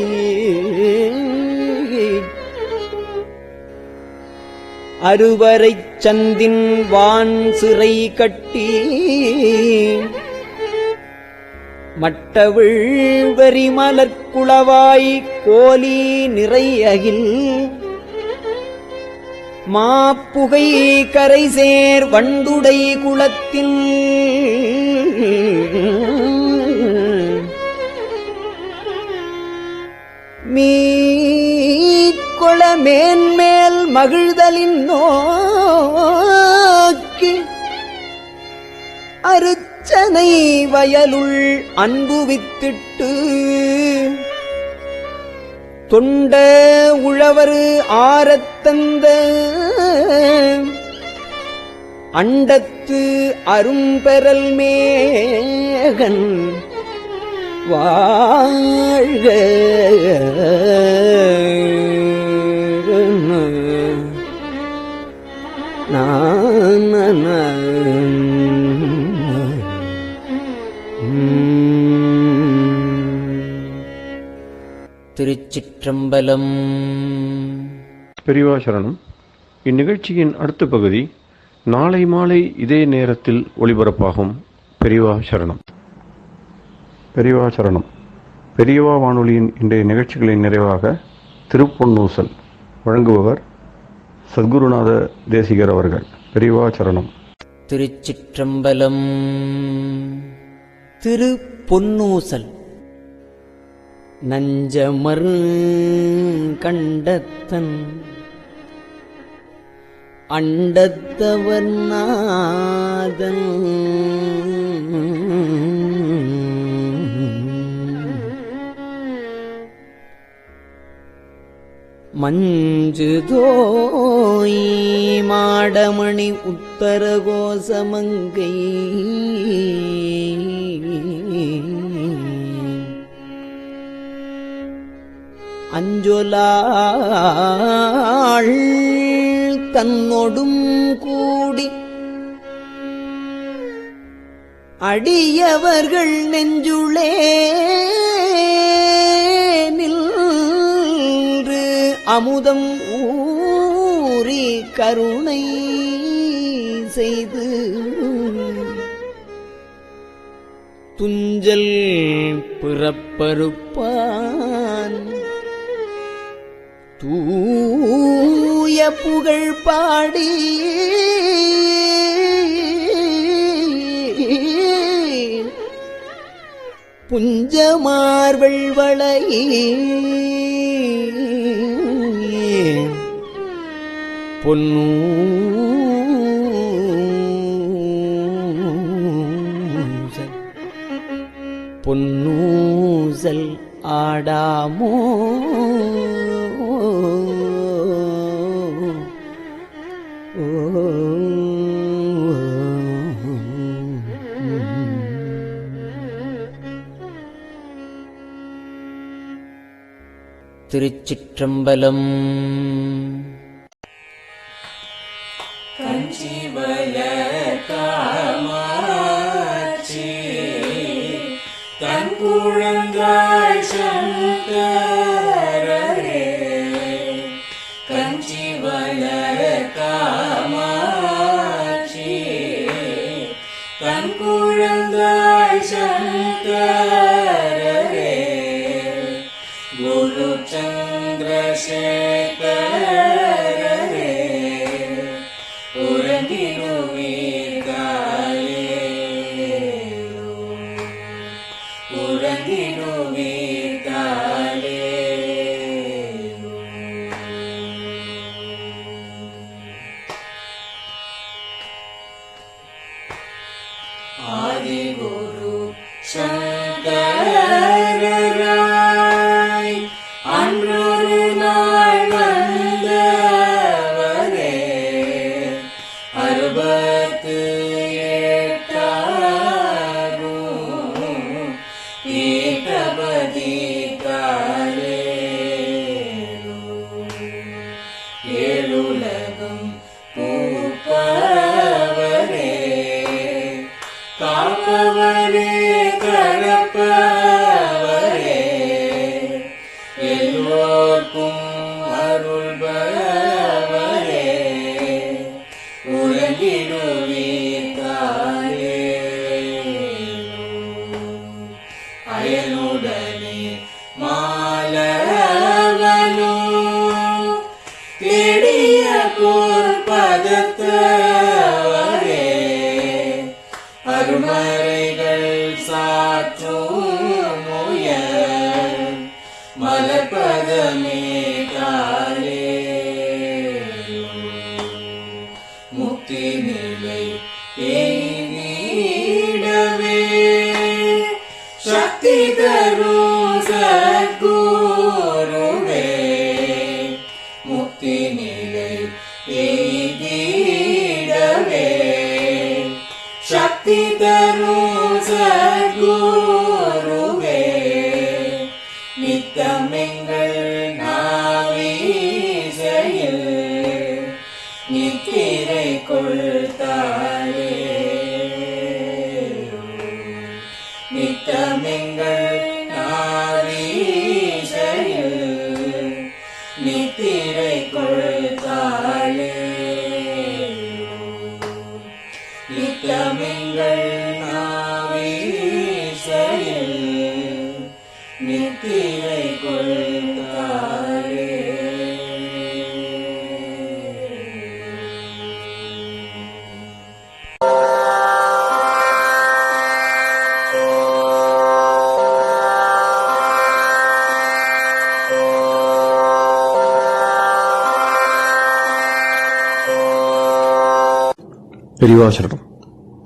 அருவரைச் சந்தின் வான் சிறை கட்டி மட்டவிழ் வெறிமலர்குளவாய் கோலி நிறை அகில் மாப்புகை கரைசேர் வண்டுடை குளத்தில் மீட்கொள மேன்மேல் மகிழ்தலின் நோக்கி அருச்சனை வயலுள் அன்பு வித்திட்டு தொண்ட உழவரு ஆரத்தந்த அண்டத்து அரும்பெறல் மேகன் வாழ்க திருச்சிற்றம்பலம். பெரியவா சரணம். இந்நிகழ்ச்சியின் அடுத்த பகுதி நாளை மாலை இதே நேரத்தில் ஒளிபரப்பாகும். பெரியவா சரணம். பெரியவா சரணம். பெரியவா வானொலியின் இன்றைய நிகழ்ச்சிகளின் நிறைவாக திருப்பொன்னூசல் வழங்குபவர் சத்குருநாத தேசிகர் அவர்கள். பெரியவா சரணம். திருச்சிற்றம்பலம். திருப்பொன்னூசல். நஞ்சமர் கண்டத்தன் அண்டத்தவர் நாதன் மஞ்சுதோய் மாடமணி உத்தர கோசமங்கை அஞ்சொலாள் தன்னொடும் கூடி அடியவர்கள் நெஞ்சுளே நின்று அமுதம் ஊறி கருணை செய்து துஞ்சல் பிறப்பறுப்பான் தூய புகழ் பாடி புஞ்சமார்வள் வளை பொன்னூசல் ஆடாமோ திருச்சிற்றம்பலம். குழந்தாய் சங்கரரே கஞ்சி வளர் காமாட்சி தன் குழந்தாய் சங்கரரே குரு சந்திரசேகரரே உறங்கிடுவீர்களே உறங்கிடுவீர்களே. ஆதிகுரு சங்கரராய் அன்றொரு நாள் வந்தவரே அறுபத்து எட்டாகும் பீட்டபதி ஏழுலகம் பூப்பவரே காப்பவரே கடப்பவரே எல்லோர்க்கும் அருள்பவரே உறங்கிடுவீர்களே அயனுடனே மாலவனோ தேடிய பொற்பதத்தவரே அருமறைகள் சாற்றும் முயல் மலர்பதமே காலே முக்தி நிலை எய்திடவே சக்தி தரும் சத்குருவே முக்தி நிலை எய்திடவே சக்தி தரும் சத்குருவே நித்தமெங்கள் நாவீசையில் நித்திரை கொள்தாயே நித்தமெங்கள் நாவீசையில் நித்திரை கொள்தாயே நித்தமெங்கள் நாவீசையில் நித்திரை கொள்தாயே. பெரியவா சரணம்.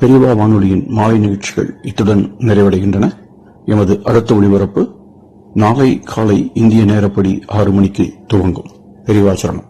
பெரியவா வானொலியின் மாலை நிகழ்ச்சிகள் இத்துடன் நிறைவடைகின்றன. எமது அடுத்த ஒளிபரப்பு நாளை காலை இந்திய நேரப்படி 6 மணிக்கு துவங்கும். பெரியவா சரணம்.